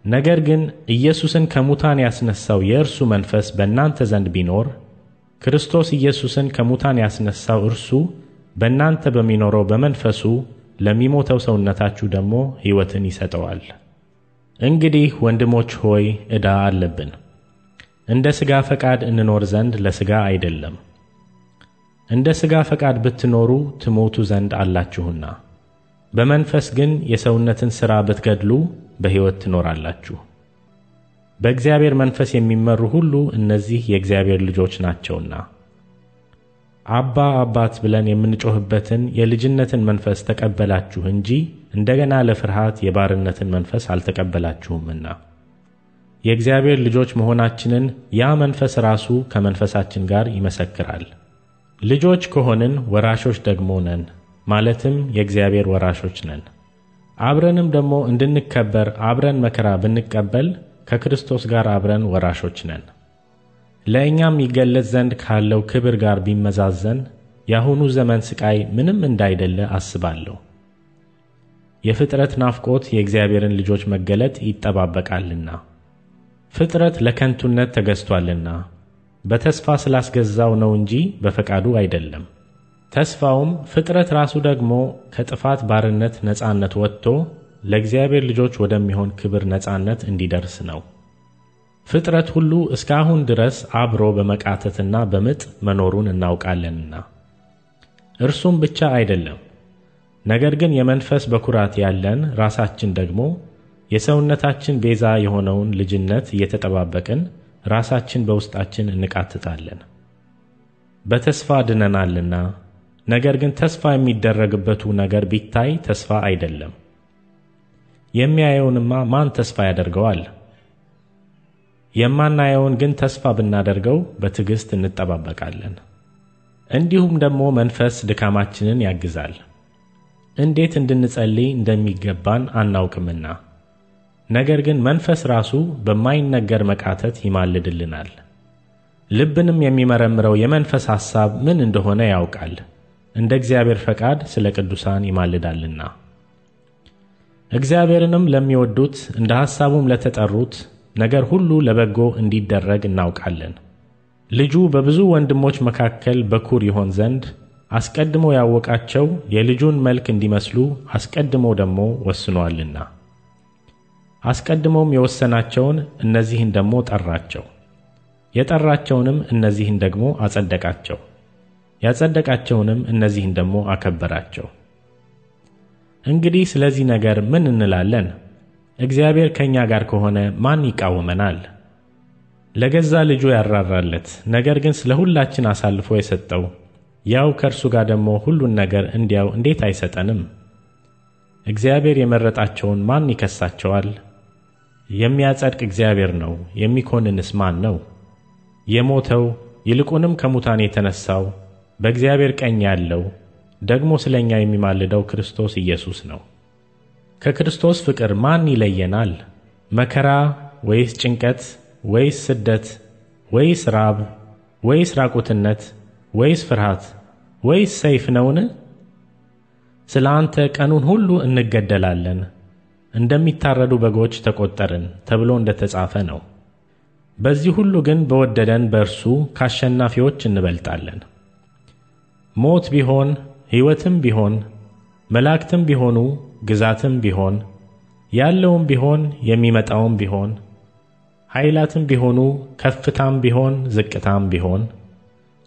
ነገር ግን ኢየሱስን ከሙታን ያስነሳው የእርሱ መንፈስ በእናንተ ዘንድ ቢኖር ክርስቶስ ኢየሱስን ከሙታን ያስነሳው እርሱ በእናንተ በሚኖረው በመንፈሱ ለሚሞተው ሰውነታችሁ ደግሞ ሕይወትን ይሰጠዋል። እንግዲህ ወንድሞች ሆይ ዕዳ አለብን። እንደ ሥጋ ፈቃድ እንኖር ዘንድ ለሥጋ አይደለም። እንደ ሥጋ ፈቃድ ብትኖሩ ትሞቱ ዘንድ አላችሁና፣ በመንፈስ ግን የሰውነትን ሥራ ብትገድሉ በሕይወት ትኖራላችሁ። በእግዚአብሔር መንፈስ የሚመሩ ሁሉ እነዚህ የእግዚአብሔር ልጆች ናቸውና። አባ አባት ብለን የምንጮህበትን የልጅነትን መንፈስ ተቀበላችሁ እንጂ እንደገና ለፍርሃት የባርነትን መንፈስ አልተቀበላችሁምና። የእግዚአብሔር ልጆች መሆናችንን ያ መንፈስ ራሱ ከመንፈሳችን ጋር ይመሰክራል። ልጆች ከሆንን ወራሾች ደግሞ ነን፣ ማለትም የእግዚአብሔር ወራሾች ነን። አብረንም ደግሞ እንድንከበር አብረን መከራ ብንቀበል ከክርስቶስ ጋር አብረን ወራሾች ነን። ለእኛም ይገለጽ ዘንድ ካለው ክብር ጋር ቢመዛዘን የአሁኑ ዘመን ሥቃይ ምንም እንዳይደለ አስባለሁ። የፍጥረት ናፍቆት የእግዚአብሔርን ልጆች መገለጥ ይጠባበቃልና። ፍጥረት ለከንቱነት ተገዝቷልና በተስፋ ስላስገዛው ነው እንጂ በፈቃዱ አይደለም። ተስፋውም ፍጥረት ራሱ ደግሞ ከጥፋት ባርነት ነፃነት ወጥቶ ለእግዚአብሔር ልጆች ወደሚሆን ክብር ነፃነት እንዲደርስ ነው። ፍጥረት ሁሉ እስካሁን ድረስ አብሮ በመቃተትና በምጥ መኖሩን እናውቃለንና። እርሱም ብቻ አይደለም፣ ነገር ግን የመንፈስ በኩራት ያለን ራሳችን ደግሞ የሰውነታችን ቤዛ የሆነውን ልጅነት እየተጠባበቅን ራሳችን በውስጣችን እንቃትታለን። በተስፋ ድነናልና። ነገር ግን ተስፋ የሚደረግበቱ ነገር ቢታይ ተስፋ አይደለም። የሚያየውንማ ማን ተስፋ ያደርገዋል? የማናየውን ግን ተስፋ ብናደርገው በትዕግሥት እንጠባበቃለን። እንዲሁም ደግሞ መንፈስ ድካማችንን ያግዛል፣ እንዴት እንድንጸልይ እንደሚገባን አናውቅምና። ነገር ግን መንፈስ ራሱ በማይነገር መቃተት ይማልድልናል። ልብንም የሚመረምረው የመንፈስ ሐሳብ ምን እንደሆነ ያውቃል፣ እንደ እግዚአብሔር ፈቃድ ስለ ቅዱሳን ይማልዳልና። እግዚአብሔርንም ለሚወዱት እንደ ሐሳቡም ለተጠሩት ነገር ሁሉ ለበጎ እንዲደረግ እናውቃለን። ልጁ በብዙ ወንድሞች መካከል በኩር ይሆን ዘንድ አስቀድሞ ያወቃቸው የልጁን መልክ እንዲመስሉ አስቀድሞ ደግሞ ወስኗልና። አስቀድሞም የወሰናቸውን እነዚህን ደግሞ ጠራቸው፣ የጠራቸውንም እነዚህን ደግሞ አጸደቃቸው፣ ያጸደቃቸውንም እነዚህን ደግሞ አከበራቸው። እንግዲህ ስለዚህ ነገር ምን እንላለን? እግዚአብሔር ከእኛ ጋር ከሆነ ማን ይቃወመናል? ለገዛ ልጁ ያራራለት፣ ነገር ግን ስለ ሁላችን አሳልፎ የሰጠው ያው ከእርሱ ጋር ደግሞ ሁሉን ነገር እንዲያው እንዴት አይሰጠንም? እግዚአብሔር የመረጣቸውን ማን ይከሳቸዋል? የሚያጸድቅ እግዚአብሔር ነው፣ የሚኮንንስ ማን ነው? የሞተው ይልቁንም ከሙታን የተነሳው በእግዚአብሔር ቀኝ ያለው ደግሞ ስለኛ የሚማልደው ክርስቶስ ኢየሱስ ነው። ከክርስቶስ ፍቅር ማን ይለየናል? መከራ ወይስ ጭንቀት ወይስ ስደት ወይስ ራብ ወይስ ራቁትነት ወይስ ፍርሃት ወይስ ሰይፍ ነውን? ስለ አንተ ቀኑን ሁሉ እንገደላለን፣ እንደሚታረዱ በጎች ተቆጠርን ተብሎ እንደተጻፈ ነው። በዚህ ሁሉ ግን በወደደን በእርሱ ከአሸናፊዎች እንበልጣለን። ሞት ቢሆን ሕይወትም ቢሆን መላእክትም ቢሆኑ ግዛትም ቢሆን ያለውም ቢሆን የሚመጣውም ቢሆን ኃይላትም ቢሆኑ ከፍታም ቢሆን ዝቅታም ቢሆን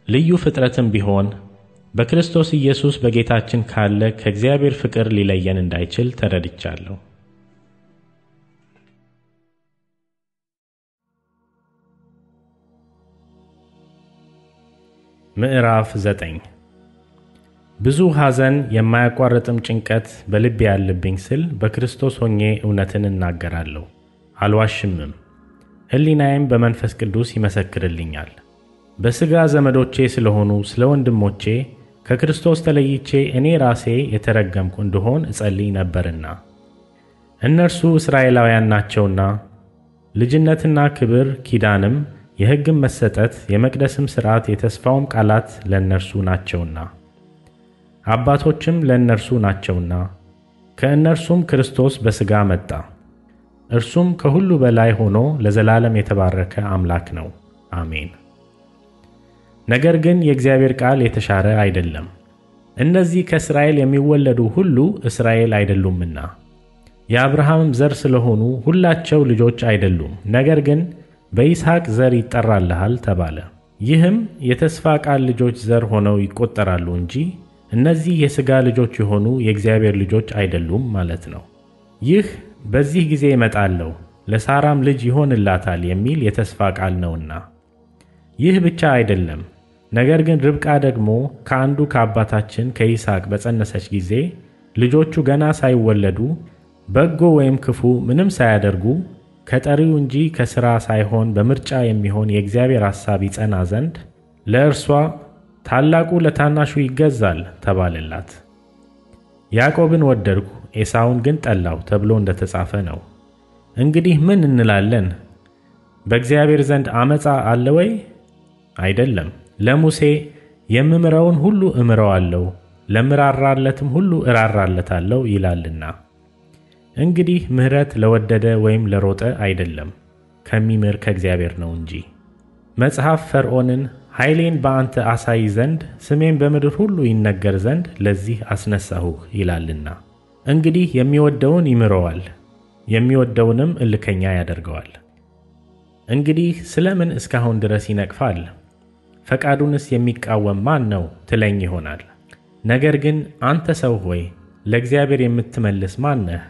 ልዩ ፍጥረትም ቢሆን በክርስቶስ ኢየሱስ በጌታችን ካለ ከእግዚአብሔር ፍቅር ሊለየን እንዳይችል ተረድቻለሁ። ምዕራፍ 9 ብዙ ሐዘን የማያቋርጥም ጭንቀት በልቤ ያለብኝ ስል በክርስቶስ ሆኜ እውነትን እናገራለሁ፣ አልዋሽምም። ሕሊናዬም በመንፈስ ቅዱስ ይመሰክርልኛል። በሥጋ ዘመዶቼ ስለሆኑ ስለ ወንድሞቼ ከክርስቶስ ተለይቼ እኔ ራሴ የተረገምኩ እንድሆን እጸልይ ነበርና። እነርሱ እስራኤላውያን ናቸውና ልጅነትና ክብር ኪዳንም የሕግም መሰጠት የመቅደስም ሥርዓት የተስፋውም ቃላት ለእነርሱ ናቸውና አባቶችም ለእነርሱ ናቸውና ከእነርሱም ክርስቶስ በሥጋ መጣ። እርሱም ከሁሉ በላይ ሆኖ ለዘላለም የተባረከ አምላክ ነው። አሜን። ነገር ግን የእግዚአብሔር ቃል የተሻረ አይደለም። እነዚህ ከእስራኤል የሚወለዱ ሁሉ እስራኤል አይደሉምና የአብርሃምም ዘር ስለሆኑ ሁላቸው ልጆች አይደሉም። ነገር ግን በይስሐቅ ዘር ይጠራልሃል ተባለ። ይህም የተስፋ ቃል ልጆች ዘር ሆነው ይቆጠራሉ እንጂ እነዚህ የሥጋ ልጆች የሆኑ የእግዚአብሔር ልጆች አይደሉም ማለት ነው። ይህ በዚህ ጊዜ እመጣለሁ ለሳራም ልጅ ይሆንላታል የሚል የተስፋ ቃል ነውና። ይህ ብቻ አይደለም፣ ነገር ግን ርብቃ ደግሞ ከአንዱ ከአባታችን ከይስሐቅ በጸነሰች ጊዜ ልጆቹ ገና ሳይወለዱ በጎ ወይም ክፉ ምንም ሳያደርጉ ከጠሪው እንጂ ከሥራ ሳይሆን በምርጫ የሚሆን የእግዚአብሔር ሐሳብ ይጸና ዘንድ ለእርሷ ታላቁ ለታናሹ ይገዛል ተባለላት። ያዕቆብን ወደድኩ ኤሳውን ግን ጠላሁ ተብሎ እንደተጻፈ ነው። እንግዲህ ምን እንላለን? በእግዚአብሔር ዘንድ ዓመፃ አለ ወይ? አይደለም። ለሙሴ የምምረውን ሁሉ እምረዋለሁ፣ ለምራራለትም ሁሉ እራራለታለሁ ይላልና። እንግዲህ ምሕረት ለወደደ ወይም ለሮጠ አይደለም፣ ከሚምር ከእግዚአብሔር ነው እንጂ። መጽሐፍ ፈርዖንን ኃይሌን በአንተ አሳይ ዘንድ ስሜን በምድር ሁሉ ይነገር ዘንድ ለዚህ አስነሳሁህ ይላልና። እንግዲህ የሚወደውን ይምረዋል፣ የሚወደውንም እልከኛ ያደርገዋል። እንግዲህ ስለምን እስካሁን ድረስ ይነቅፋል? ፈቃዱንስ የሚቃወም ማን ነው ትለኝ ይሆናል። ነገር ግን አንተ ሰው ሆይ ለእግዚአብሔር የምትመልስ ማን ነህ?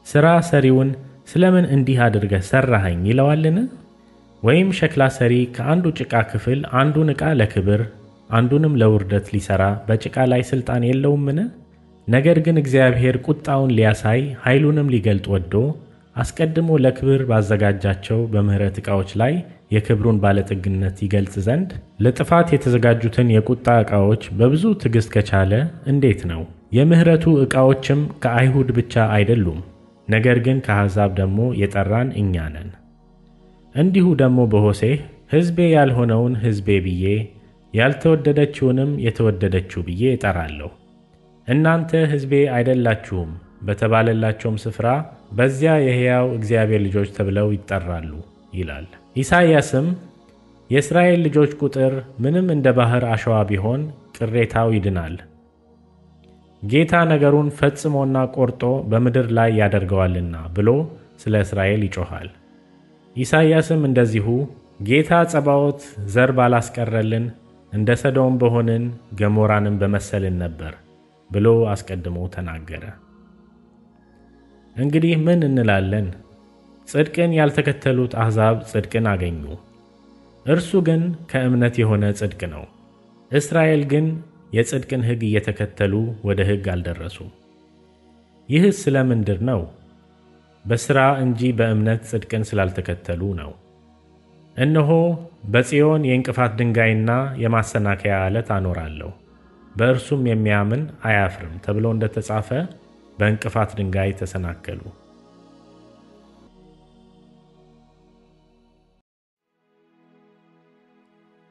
ሥራ ሰሪውን ስለምን እንዲህ አድርገህ ሠራኸኝ ይለዋልን? ወይም ሸክላ ሰሪ ከአንዱ ጭቃ ክፍል አንዱን ዕቃ ለክብር አንዱንም ለውርደት ሊሠራ በጭቃ ላይ ሥልጣን የለውምን? ነገር ግን እግዚአብሔር ቁጣውን ሊያሳይ ኃይሉንም ሊገልጥ ወዶ አስቀድሞ ለክብር ባዘጋጃቸው በምሕረት ዕቃዎች ላይ የክብሩን ባለጠግነት ይገልጽ ዘንድ ለጥፋት የተዘጋጁትን የቁጣ ዕቃዎች በብዙ ትዕግሥት ከቻለ እንዴት ነው? የምሕረቱ ዕቃዎችም ከአይሁድ ብቻ አይደሉም፣ ነገር ግን ከአሕዛብ ደግሞ የጠራን እኛ ነን። እንዲሁ ደግሞ በሆሴዕ ሕዝቤ ያልሆነውን ሕዝቤ ብዬ ያልተወደደችውንም የተወደደችው ብዬ እጠራለሁ። እናንተ ሕዝቤ አይደላችሁም በተባለላቸውም ስፍራ በዚያ የሕያው እግዚአብሔር ልጆች ተብለው ይጠራሉ ይላል። ኢሳይያስም የእስራኤል ልጆች ቁጥር ምንም እንደ ባሕር አሸዋ ቢሆን ቅሬታው ይድናል፣ ጌታ ነገሩን ፈጽሞና ቆርጦ በምድር ላይ ያደርገዋልና ብሎ ስለ እስራኤል ይጮኻል። ኢሳይያስም እንደዚሁ ጌታ ጸባዖት ዘር ባላስቀረልን እንደ ሰዶም በሆንን ገሞራንም በመሰልን ነበር ብሎ አስቀድሞ ተናገረ። እንግዲህ ምን እንላለን? ጽድቅን ያልተከተሉት አሕዛብ ጽድቅን አገኙ። እርሱ ግን ከእምነት የሆነ ጽድቅ ነው። እስራኤል ግን የጽድቅን ሕግ እየተከተሉ ወደ ሕግ አልደረሱም። ይህስ ስለ ምንድር ነው? በሥራ እንጂ በእምነት ጽድቅን ስላልተከተሉ ነው። እነሆ በጽዮን የእንቅፋት ድንጋይና የማሰናከያ ዓለት አኖራለሁ፣ በእርሱም የሚያምን አያፍርም ተብሎ እንደተጻፈ በእንቅፋት ድንጋይ ተሰናከሉ።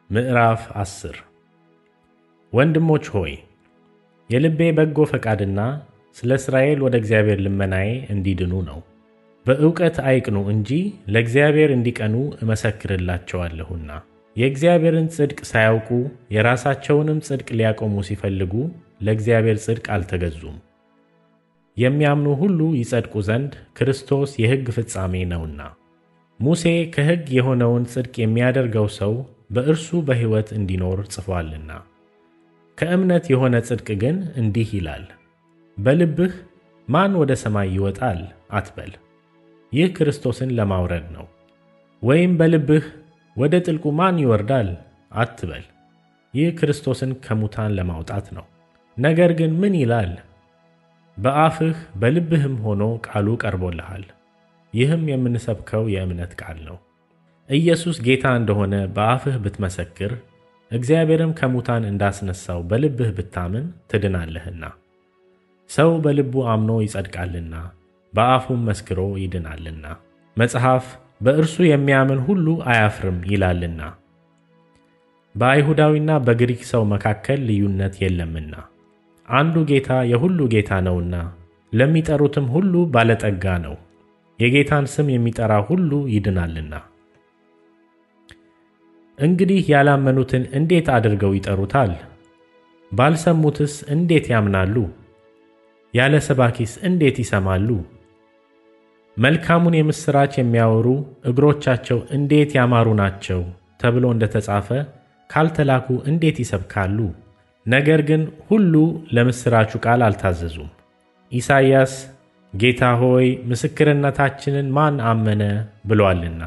ምዕራፍ 10 ወንድሞች ሆይ የልቤ በጎ ፈቃድና ስለ እስራኤል ወደ እግዚአብሔር ልመናዬ እንዲድኑ ነው። በእውቀት አይቅኑ እንጂ ለእግዚአብሔር እንዲቀኑ እመሰክርላቸዋለሁና። የእግዚአብሔርን ጽድቅ ሳያውቁ የራሳቸውንም ጽድቅ ሊያቆሙ ሲፈልጉ ለእግዚአብሔር ጽድቅ አልተገዙም። የሚያምኑ ሁሉ ይጸድቁ ዘንድ ክርስቶስ የሕግ ፍጻሜ ነውና። ሙሴ ከሕግ የሆነውን ጽድቅ የሚያደርገው ሰው በእርሱ በሕይወት እንዲኖር ጽፏልና። ከእምነት የሆነ ጽድቅ ግን እንዲህ ይላል፣ በልብህ ማን ወደ ሰማይ ይወጣል አትበል፣ ይህ ክርስቶስን ለማውረድ ነው። ወይም በልብህ ወደ ጥልቁ ማን ይወርዳል አትበል፣ ይህ ክርስቶስን ከሙታን ለማውጣት ነው። ነገር ግን ምን ይላል? በአፍህ በልብህም ሆኖ ቃሉ ቀርቦልሃል። ይህም የምንሰብከው የእምነት ቃል ነው። ኢየሱስ ጌታ እንደሆነ በአፍህ ብትመሰክር፣ እግዚአብሔርም ከሙታን እንዳስነሳው በልብህ ብታምን ትድናለህና። ሰው በልቡ አምኖ ይጸድቃልና በአፉም መስክሮ ይድናልና። መጽሐፍ በእርሱ የሚያምን ሁሉ አያፍርም ይላልና። በአይሁዳዊና በግሪክ ሰው መካከል ልዩነት የለምና አንዱ ጌታ የሁሉ ጌታ ነውና ለሚጠሩትም ሁሉ ባለጠጋ ነው። የጌታን ስም የሚጠራ ሁሉ ይድናልና። እንግዲህ ያላመኑትን እንዴት አድርገው ይጠሩታል? ባልሰሙትስ እንዴት ያምናሉ? ያለ ሰባኪስ እንዴት ይሰማሉ? መልካሙን የምሥራች የሚያወሩ እግሮቻቸው እንዴት ያማሩ ናቸው ተብሎ እንደተጻፈ ካልተላኩ እንዴት ይሰብካሉ? ነገር ግን ሁሉ ለምሥራቹ ቃል አልታዘዙም። ኢሳይያስ ጌታ ሆይ ምስክርነታችንን ማን አመነ ብሎአልና።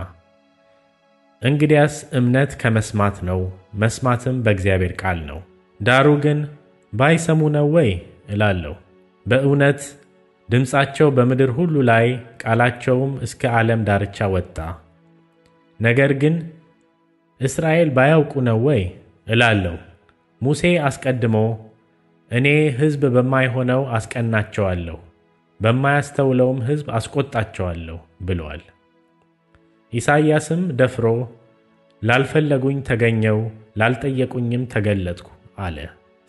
እንግዲያስ እምነት ከመስማት ነው፣ መስማትም በእግዚአብሔር ቃል ነው። ዳሩ ግን ባይሰሙ ነው ወይ እላለሁ። በእውነት ድምፃቸው በምድር ሁሉ ላይ ቃላቸውም እስከ ዓለም ዳርቻ ወጣ። ነገር ግን እስራኤል ባያውቁ ነው ወይ እላለሁ። ሙሴ አስቀድሞ እኔ ሕዝብ በማይሆነው አስቀናቸዋለሁ፣ በማያስተውለውም ሕዝብ አስቆጣቸዋለሁ ብሏል። ኢሳይያስም ደፍሮ ላልፈለጉኝ ተገኘው፣ ላልጠየቁኝም ተገለጥኩ አለ።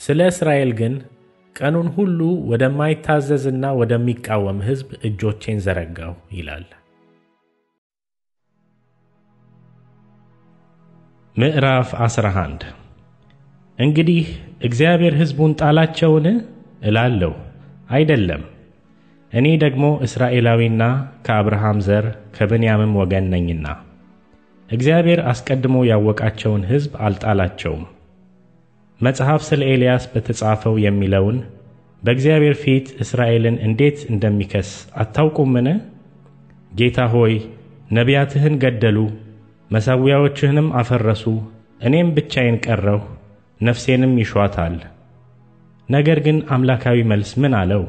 ስለ እስራኤል ግን ቀኑን ሁሉ ወደማይታዘዝና ወደሚቃወም ሕዝብ እጆቼን ዘረጋሁ ይላል። ምዕራፍ 11 እንግዲህ እግዚአብሔር ሕዝቡን ጣላቸውን እላለሁ? አይደለም። እኔ ደግሞ እስራኤላዊና ከአብርሃም ዘር ከብንያምም ወገን ነኝና እግዚአብሔር አስቀድሞ ያወቃቸውን ሕዝብ አልጣላቸውም። መጽሐፍ ስለ ኤልያስ በተጻፈው የሚለውን በእግዚአብሔር ፊት እስራኤልን እንዴት እንደሚከስ አታውቁምን? ጌታ ሆይ ነቢያትህን ገደሉ፣ መሠዊያዎችህንም አፈረሱ፣ እኔም ብቻዬን ቀረሁ፣ ነፍሴንም ይሿታል። ነገር ግን አምላካዊ መልስ ምን አለው?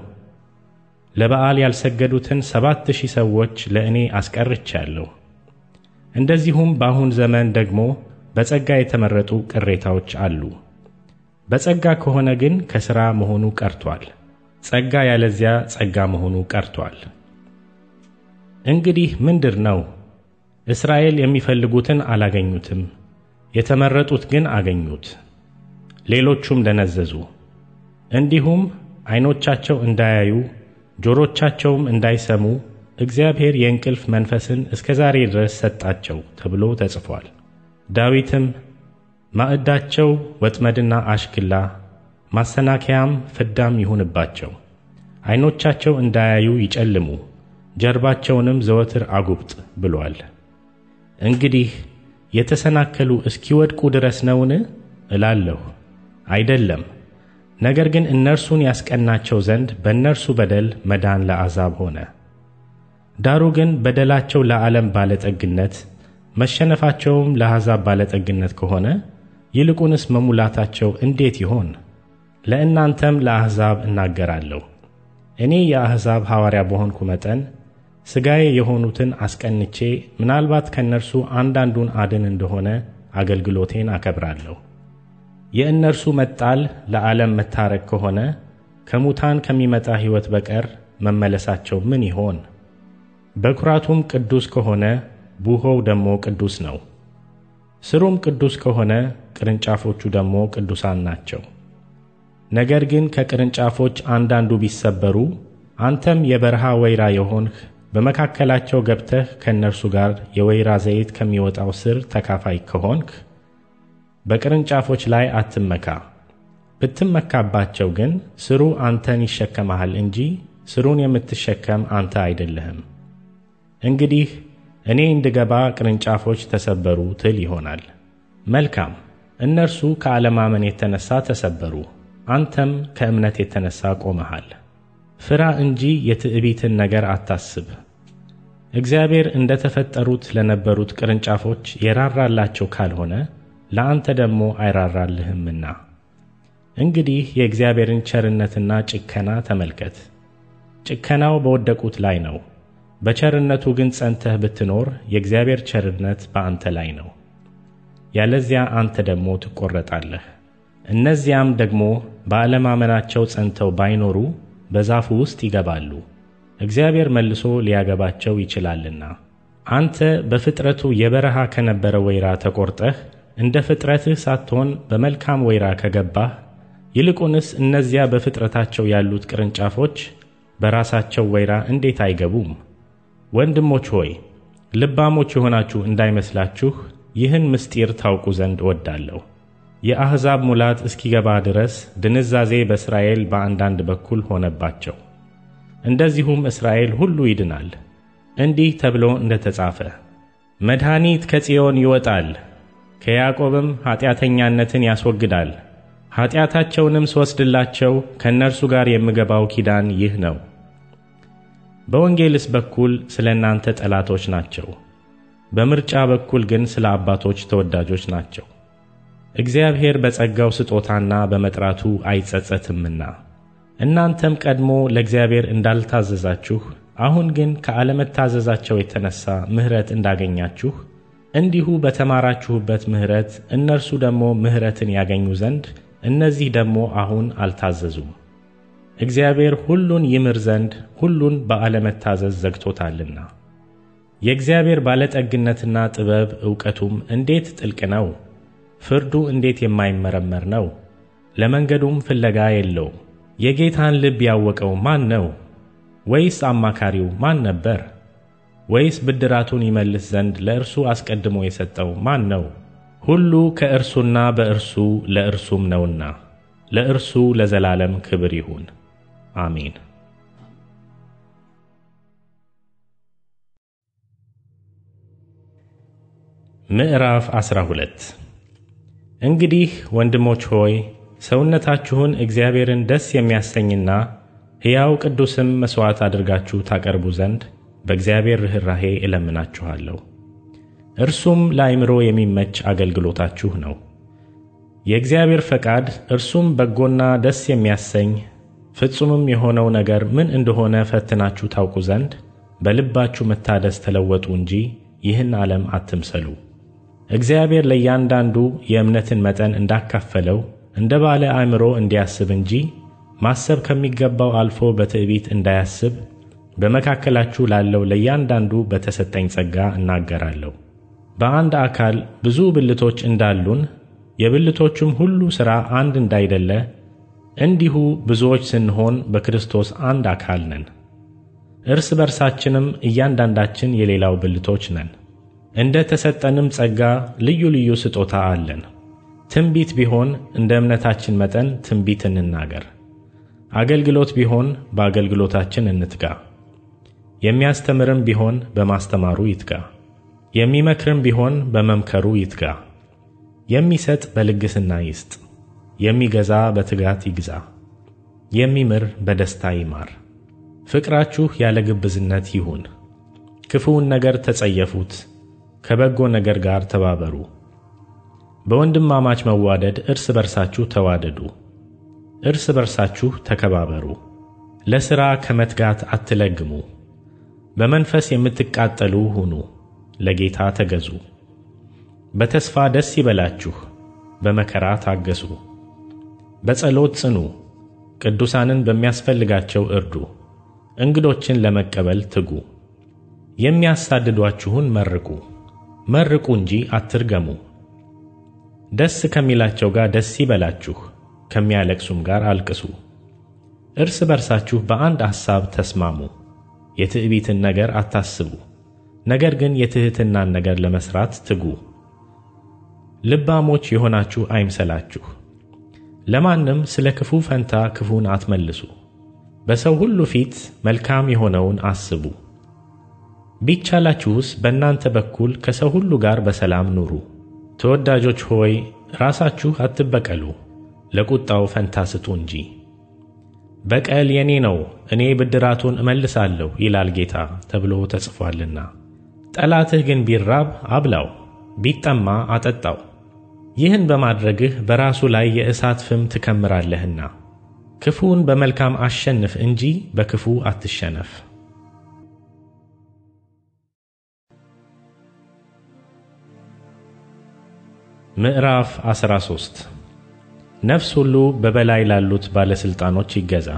ለበዓል ያልሰገዱትን 7,000 ሰዎች ለእኔ አስቀርቻለሁ። እንደዚሁም በአሁን ዘመን ደግሞ በጸጋ የተመረጡ ቅሬታዎች አሉ። በጸጋ ከሆነ ግን ከሥራ መሆኑ ቀርቷል፣ ጸጋ ያለዚያ ጸጋ መሆኑ ቀርቷል። እንግዲህ ምንድር ነው? እስራኤል የሚፈልጉትን አላገኙትም፣ የተመረጡት ግን አገኙት። ሌሎቹም ደነዘዙ። እንዲሁም ዓይኖቻቸው እንዳያዩ ጆሮቻቸውም እንዳይሰሙ እግዚአብሔር የእንቅልፍ መንፈስን እስከ ዛሬ ድረስ ሰጣቸው ተብሎ ተጽፏል። ዳዊትም ማዕዳቸው ወጥመድና አሽክላ ማሰናከያም ፍዳም ይሁንባቸው፣ ዓይኖቻቸው እንዳያዩ ይጨልሙ፣ ጀርባቸውንም ዘወትር አጉብጥ ብሏል። እንግዲህ የተሰናከሉ እስኪወድቁ ድረስ ነውን እላለሁ? አይደለም። ነገር ግን እነርሱን ያስቀናቸው ዘንድ በእነርሱ በደል መዳን ለአሕዛብ ሆነ። ዳሩ ግን በደላቸው ለዓለም ባለጠግነት መሸነፋቸውም ለአሕዛብ ባለጠግነት ከሆነ ይልቁንስ መሙላታቸው እንዴት ይሆን? ለእናንተም ለአሕዛብ እናገራለሁ። እኔ የአሕዛብ ሐዋርያ በሆንኩ መጠን ሥጋዬ የሆኑትን አስቀንቼ ምናልባት ከእነርሱ አንዳንዱን አድን እንደሆነ አገልግሎቴን አከብራለሁ። የእነርሱ መጣል ለዓለም መታረቅ ከሆነ ከሙታን ከሚመጣ ሕይወት በቀር መመለሳቸው ምን ይሆን? በኵራቱም ቅዱስ ከሆነ ቡሆው ደግሞ ቅዱስ ነው። ሥሩም ቅዱስ ከሆነ ቅርንጫፎቹ ደግሞ ቅዱሳን ናቸው። ነገር ግን ከቅርንጫፎች አንዳንዱ ቢሰበሩ አንተም የበረሃ ወይራ የሆንህ በመካከላቸው ገብተህ ከእነርሱ ጋር የወይራ ዘይት ከሚወጣው ሥር ተካፋይ ከሆንክ በቅርንጫፎች ላይ አትመካ። ብትመካባቸው ግን ሥሩ አንተን ይሸከምሃል እንጂ ሥሩን የምትሸከም አንተ አይደለህም። እንግዲህ እኔ እንድገባ ቅርንጫፎች ተሰበሩ ትል ይሆናል። መልካም፣ እነርሱ ከአለማመን የተነሣ ተሰበሩ፣ አንተም ከእምነት የተነሣ ቆመሃል። ፍራ እንጂ የትዕቢትን ነገር አታስብ። እግዚአብሔር እንደ ተፈጠሩት ለነበሩት ቅርንጫፎች የራራላቸው ካልሆነ ለአንተ ደግሞ አይራራልህምና። እንግዲህ የእግዚአብሔርን ቸርነትና ጭከና ተመልከት። ጭከናው በወደቁት ላይ ነው፣ በቸርነቱ ግን ጸንተህ ብትኖር የእግዚአብሔር ቸርነት በአንተ ላይ ነው። ያለዚያ አንተ ደግሞ ትቈረጣለህ። እነዚያም ደግሞ በአለማመናቸው ጸንተው ባይኖሩ በዛፉ ውስጥ ይገባሉ፣ እግዚአብሔር መልሶ ሊያገባቸው ይችላልና። አንተ በፍጥረቱ የበረሃ ከነበረ ወይራ ተቈርጠህ እንደ ፍጥረትህ ሳትሆን በመልካም ወይራ ከገባህ፣ ይልቁንስ እነዚያ በፍጥረታቸው ያሉት ቅርንጫፎች በራሳቸው ወይራ እንዴት አይገቡም? ወንድሞች ሆይ ልባሞች የሆናችሁ እንዳይመስላችሁ ይህን ምስጢር ታውቁ ዘንድ እወዳለሁ። የአሕዛብ ሙላት እስኪገባ ድረስ ድንዛዜ በእስራኤል በአንዳንድ በኩል ሆነባቸው፣ እንደዚሁም እስራኤል ሁሉ ይድናል። እንዲህ ተብሎ እንደ ተጻፈ መድኃኒት ከጽዮን ይወጣል፣ ከያዕቆብም ኃጢአተኛነትን ያስወግዳል። ኃጢአታቸውንም ስወስድላቸው ከእነርሱ ጋር የምገባው ኪዳን ይህ ነው። በወንጌልስ በኩል ስለ እናንተ ጠላቶች ናቸው፣ በምርጫ በኩል ግን ስለ አባቶች ተወዳጆች ናቸው። እግዚአብሔር በጸጋው ስጦታና በመጥራቱ አይጸጸትምና። እናንተም ቀድሞ ለእግዚአብሔር እንዳልታዘዛችሁ አሁን ግን ከአለመታዘዛቸው የተነሣ ምሕረት እንዳገኛችሁ እንዲሁ በተማራችሁበት ምሕረት እነርሱ ደግሞ ምሕረትን ያገኙ ዘንድ እነዚህ ደግሞ አሁን አልታዘዙም። እግዚአብሔር ሁሉን ይምር ዘንድ ሁሉን በአለመታዘዝ ዘግቶታልና። የእግዚአብሔር ባለጠግነትና ጥበብ ዕውቀቱም እንዴት ጥልቅ ነው! ፍርዱ እንዴት የማይመረመር ነው! ለመንገዱም ፍለጋ የለውም። የጌታን ልብ ያወቀው ማን ነው? ወይስ አማካሪው ማን ነበር? ወይስ ብድራቱን ይመልስ ዘንድ ለእርሱ አስቀድሞ የሰጠው ማን ነው? ሁሉ ከእርሱና በእርሱ ለእርሱም ነውና ለእርሱ ለዘላለም ክብር ይሁን፣ አሜን። ምዕራፍ 12 እንግዲህ ወንድሞች ሆይ ሰውነታችሁን እግዚአብሔርን ደስ የሚያሰኝና ሕያው ቅዱስም መሥዋዕት አድርጋችሁ ታቀርቡ ዘንድ በእግዚአብሔር ርኅራኄ እለምናችኋለሁ። እርሱም ለአእምሮ የሚመች አገልግሎታችሁ ነው። የእግዚአብሔር ፈቃድ እርሱም በጎና ደስ የሚያሰኝ ፍጹምም የሆነው ነገር ምን እንደሆነ ፈትናችሁ ታውቁ ዘንድ በልባችሁ መታደስ ተለወጡ እንጂ ይህን ዓለም አትምሰሉ። እግዚአብሔር ለእያንዳንዱ የእምነትን መጠን እንዳካፈለው እንደ ባለ አእምሮ እንዲያስብ እንጂ ማሰብ ከሚገባው አልፎ በትዕቢት እንዳያስብ በመካከላችሁ ላለው ለእያንዳንዱ በተሰጠኝ ጸጋ እናገራለሁ። በአንድ አካል ብዙ ብልቶች እንዳሉን የብልቶቹም ሁሉ ሥራ አንድ እንዳይደለ እንዲሁ ብዙዎች ስንሆን በክርስቶስ አንድ አካል ነን። እርስ በርሳችንም እያንዳንዳችን የሌላው ብልቶች ነን። እንደ ተሰጠንም ጸጋ ልዩ ልዩ ስጦታ አለን። ትንቢት ቢሆን እንደ እምነታችን መጠን ትንቢት እንናገር። አገልግሎት ቢሆን በአገልግሎታችን እንትጋ። የሚያስተምርም ቢሆን በማስተማሩ ይትጋ። የሚመክርም ቢሆን በመምከሩ ይትጋ። የሚሰጥ በልግስና ይስጥ። የሚገዛ በትጋት ይግዛ። የሚምር በደስታ ይማር። ፍቅራችሁ ያለ ግብዝነት ይሁን። ክፉውን ነገር ተጸየፉት፣ ከበጎ ነገር ጋር ተባበሩ። በወንድማማች መዋደድ እርስ በርሳችሁ ተዋደዱ። እርስ በርሳችሁ ተከባበሩ። ለሥራ ከመትጋት አትለግሙ። በመንፈስ የምትቃጠሉ ሁኑ። ለጌታ ተገዙ። በተስፋ ደስ ይበላችሁ። በመከራ ታገሱ። በጸሎት ጽኑ። ቅዱሳንን በሚያስፈልጋቸው እርዱ። እንግዶችን ለመቀበል ትጉ። የሚያሳድዷችሁን መርቁ። መርቁ እንጂ አትርገሙ። ደስ ከሚላቸው ጋር ደስ ይበላችሁ፣ ከሚያለቅሱም ጋር አልቅሱ። እርስ በርሳችሁ በአንድ ሐሳብ ተስማሙ። የትዕቢትን ነገር አታስቡ፣ ነገር ግን የትሕትናን ነገር ለመሥራት ትጉ። ልባሞች የሆናችሁ አይምሰላችሁ። ለማንም ስለ ክፉ ፈንታ ክፉን አትመልሱ። በሰው ሁሉ ፊት መልካም የሆነውን አስቡ። ቢቻላችሁስ በእናንተ በኩል ከሰው ሁሉ ጋር በሰላም ኑሩ። ተወዳጆች ሆይ ራሳችሁ አትበቀሉ፣ ለቁጣው ፈንታ ስጡ እንጂ። በቀል የኔ ነው፣ እኔ ብድራቱን እመልሳለሁ ይላል ጌታ ተብሎ ተጽፏልና። ጠላትህ ግን ቢራብ አብላው፣ ቢጠማ አጠጣው። ይህን በማድረግህ በራሱ ላይ የእሳት ፍም ትከምራለህና። ክፉውን በመልካም አሸንፍ እንጂ በክፉ አትሸነፍ። ምዕራፍ 13 ነፍስ ሁሉ በበላይ ላሉት ባለሥልጣኖች ይገዛ፣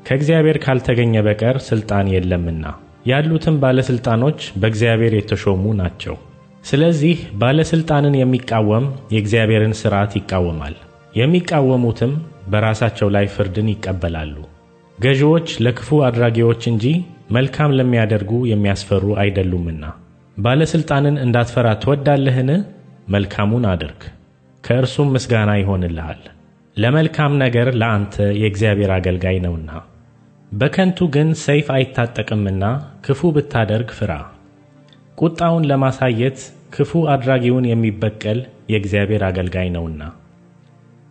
ከእግዚአብሔር ካልተገኘ በቀር ሥልጣን የለምና። ያሉትም ባለሥልጣኖች በእግዚአብሔር የተሾሙ ናቸው። ስለዚህ ባለሥልጣንን የሚቃወም የእግዚአብሔርን ሥርዓት ይቃወማል። የሚቃወሙትም በራሳቸው ላይ ፍርድን ይቀበላሉ። ገዢዎች ለክፉ አድራጊዎች እንጂ መልካም ለሚያደርጉ የሚያስፈሩ አይደሉምና። ባለሥልጣንን እንዳትፈራ ትወዳለህን? መልካሙን አድርግ፣ ከእርሱም ምስጋና ይሆንልሃል። ለመልካም ነገር ለአንተ የእግዚአብሔር አገልጋይ ነውና። በከንቱ ግን ሰይፍ አይታጠቅምና ክፉ ብታደርግ ፍራ። ቁጣውን ለማሳየት ክፉ አድራጊውን የሚበቀል የእግዚአብሔር አገልጋይ ነውና።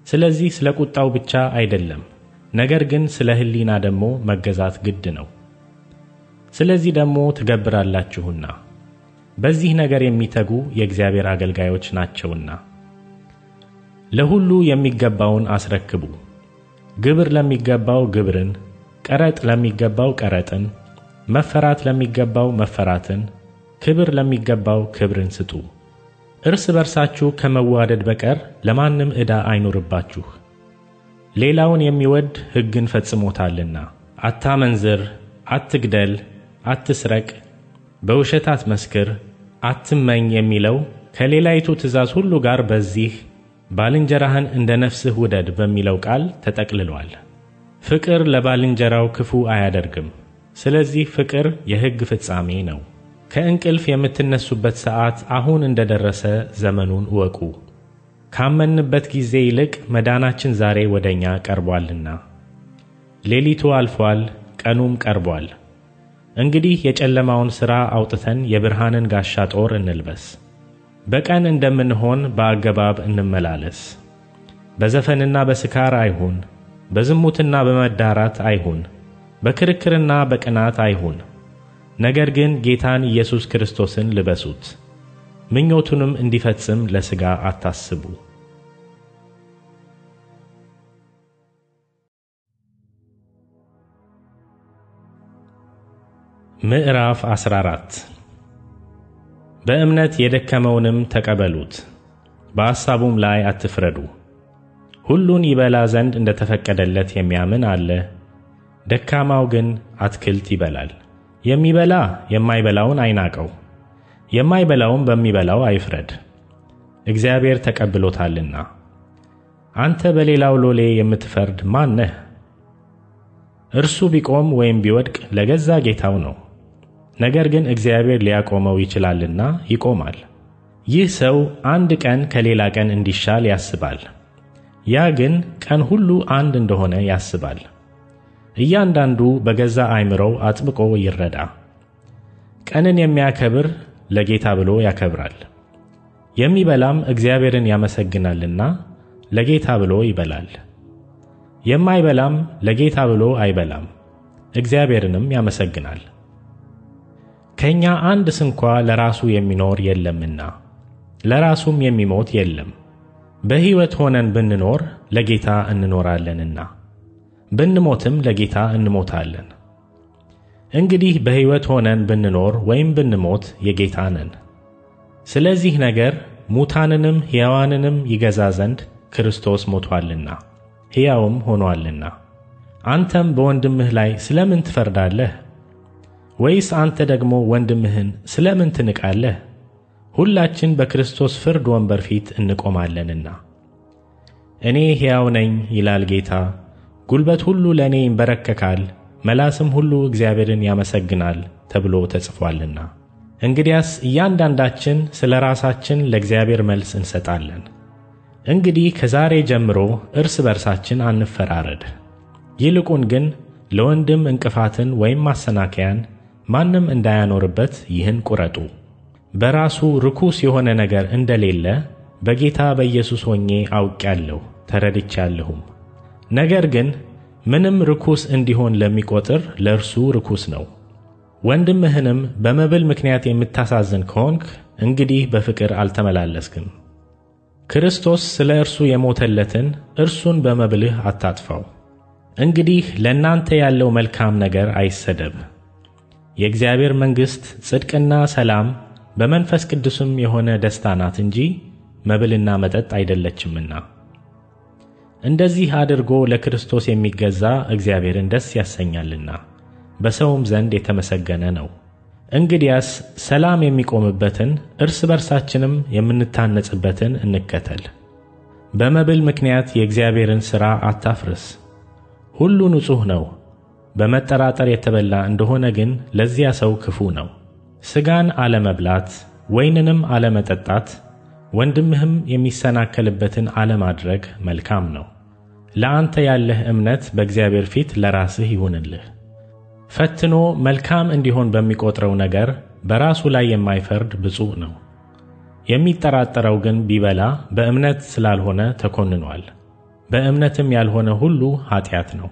ስለዚህ ስለ ቁጣው ብቻ አይደለም፣ ነገር ግን ስለ ሕሊና ደግሞ መገዛት ግድ ነው። ስለዚህ ደግሞ ትገብራላችሁና በዚህ ነገር የሚተጉ የእግዚአብሔር አገልጋዮች ናቸውና። ለሁሉ የሚገባውን አስረክቡ። ግብር ለሚገባው ግብርን፣ ቀረጥ ለሚገባው ቀረጥን፣ መፈራት ለሚገባው መፈራትን፣ ክብር ለሚገባው ክብርን ስጡ። እርስ በርሳችሁ ከመዋደድ በቀር ለማንም ዕዳ አይኖርባችሁ። ሌላውን የሚወድ ሕግን ፈጽሞታልና። አታመንዝር፣ አትግደል፣ አትስረቅ፣ በውሸት አትመስክር፣ አትመኝ የሚለው ከሌላይቱ ትእዛዝ ሁሉ ጋር በዚህ ባልንጀራህን እንደ ነፍስህ ውደድ በሚለው ቃል ተጠቅልሏል። ፍቅር ለባልንጀራው ክፉ አያደርግም። ስለዚህ ፍቅር የሕግ ፍጻሜ ነው። ከእንቅልፍ የምትነሱበት ሰዓት አሁን እንደደረሰ ዘመኑን እወቁ። ካመንበት ጊዜ ይልቅ መዳናችን ዛሬ ወደኛ ቀርቧልና። ሌሊቱ አልፏል፣ ቀኑም ቀርቧል። እንግዲህ የጨለማውን ሥራ አውጥተን የብርሃንን ጋሻ ጦር እንልበስ። በቀን እንደምንሆን በአገባብ እንመላለስ። በዘፈንና በስካር አይሁን፣ በዝሙትና በመዳራት አይሁን፣ በክርክርና በቅናት አይሁን። ነገር ግን ጌታን ኢየሱስ ክርስቶስን ልበሱት። ምኞቱንም እንዲፈጽም ለሥጋ አታስቡ። ምዕራፍ 14 በእምነት የደከመውንም ተቀበሉት፣ በሐሳቡም ላይ አትፍረዱ። ሁሉን ይበላ ዘንድ እንደተፈቀደለት የሚያምን አለ። ደካማው ግን አትክልት ይበላል። የሚበላ የማይበላውን አይናቀው፣ የማይበላውም በሚበላው አይፍረድ። እግዚአብሔር ተቀብሎታልና። አንተ በሌላው ሎሌ የምትፈርድ ማን ነህ? እርሱ ቢቆም ወይም ቢወድቅ ለገዛ ጌታው ነው። ነገር ግን እግዚአብሔር ሊያቆመው ይችላልና ይቆማል። ይህ ሰው አንድ ቀን ከሌላ ቀን እንዲሻል ያስባል፣ ያ ግን ቀን ሁሉ አንድ እንደሆነ ያስባል። እያንዳንዱ በገዛ አእምሮው አጥብቆ ይረዳ። ቀንን የሚያከብር ለጌታ ብሎ ያከብራል፣ የሚበላም እግዚአብሔርን ያመሰግናልና ለጌታ ብሎ ይበላል። የማይበላም ለጌታ ብሎ አይበላም፣ እግዚአብሔርንም ያመሰግናል። ከኛ አንድ ስንኳ ለራሱ የሚኖር የለምና ለራሱም የሚሞት የለም። በሕይወት ሆነን ብንኖር ለጌታ እንኖራለንና ብንሞትም ለጌታ እንሞታለን። እንግዲህ በሕይወት ሆነን ብንኖር ወይም ብንሞት የጌታ ነን። ስለዚህ ነገር ሙታንንም ሕያዋንንም ይገዛ ዘንድ ክርስቶስ ሞቷልና ሕያውም ሆኖአልና። አንተም በወንድምህ ላይ ስለምን ትፈርዳለህ? ወይስ አንተ ደግሞ ወንድምህን ስለምን ትንቃለህ? ሁላችን በክርስቶስ ፍርድ ወንበር ፊት እንቆማለንና። እኔ ሕያው ነኝ ይላል ጌታ፣ ጉልበት ሁሉ ለእኔ ይንበረከካል፣ መላስም ሁሉ እግዚአብሔርን ያመሰግናል ተብሎ ተጽፏልና። እንግዲያስ እያንዳንዳችን ስለ ራሳችን ለእግዚአብሔር መልስ እንሰጣለን። እንግዲህ ከዛሬ ጀምሮ እርስ በርሳችን አንፈራረድ። ይልቁን ግን ለወንድም እንቅፋትን ወይም ማሰናከያን ማንም እንዳያኖርበት ይህን ቁረጡ። በራሱ ርኩስ የሆነ ነገር እንደሌለ በጌታ በኢየሱስ ሆኜ አውቄአለሁ ተረድቻለሁም። ነገር ግን ምንም ርኩስ እንዲሆን ለሚቆጥር ለእርሱ ርኩስ ነው። ወንድምህንም በመብል ምክንያት የምታሳዝን ከሆንክ እንግዲህ በፍቅር አልተመላለስክም። ክርስቶስ ስለ እርሱ የሞተለትን እርሱን በመብልህ አታጥፋው። እንግዲህ ለእናንተ ያለው መልካም ነገር አይሰደብ። የእግዚአብሔር መንግሥት ጽድቅና ሰላም በመንፈስ ቅዱስም የሆነ ደስታ ናት እንጂ መብልና መጠጥ አይደለችምና። እንደዚህ አድርጎ ለክርስቶስ የሚገዛ እግዚአብሔርን ደስ ያሰኛልና በሰውም ዘንድ የተመሰገነ ነው። እንግዲያስ ሰላም የሚቆምበትን እርስ በርሳችንም የምንታነጽበትን እንከተል። በመብል ምክንያት የእግዚአብሔርን ሥራ አታፍርስ። ሁሉ ንጹሕ ነው። በመጠራጠር የተበላ እንደሆነ ግን ለዚያ ሰው ክፉ ነው። ሥጋን አለመብላት ወይንንም አለመጠጣት፣ ወንድምህም የሚሰናከልበትን አለማድረግ መልካም ነው። ለአንተ ያለህ እምነት በእግዚአብሔር ፊት ለራስህ ይሁንልህ። ፈትኖ መልካም እንዲሆን በሚቆጥረው ነገር በራሱ ላይ የማይፈርድ ብፁዕ ነው። የሚጠራጠረው ግን ቢበላ በእምነት ስላልሆነ ተኮንኗል። በእምነትም ያልሆነ ሁሉ ኃጢአት ነው።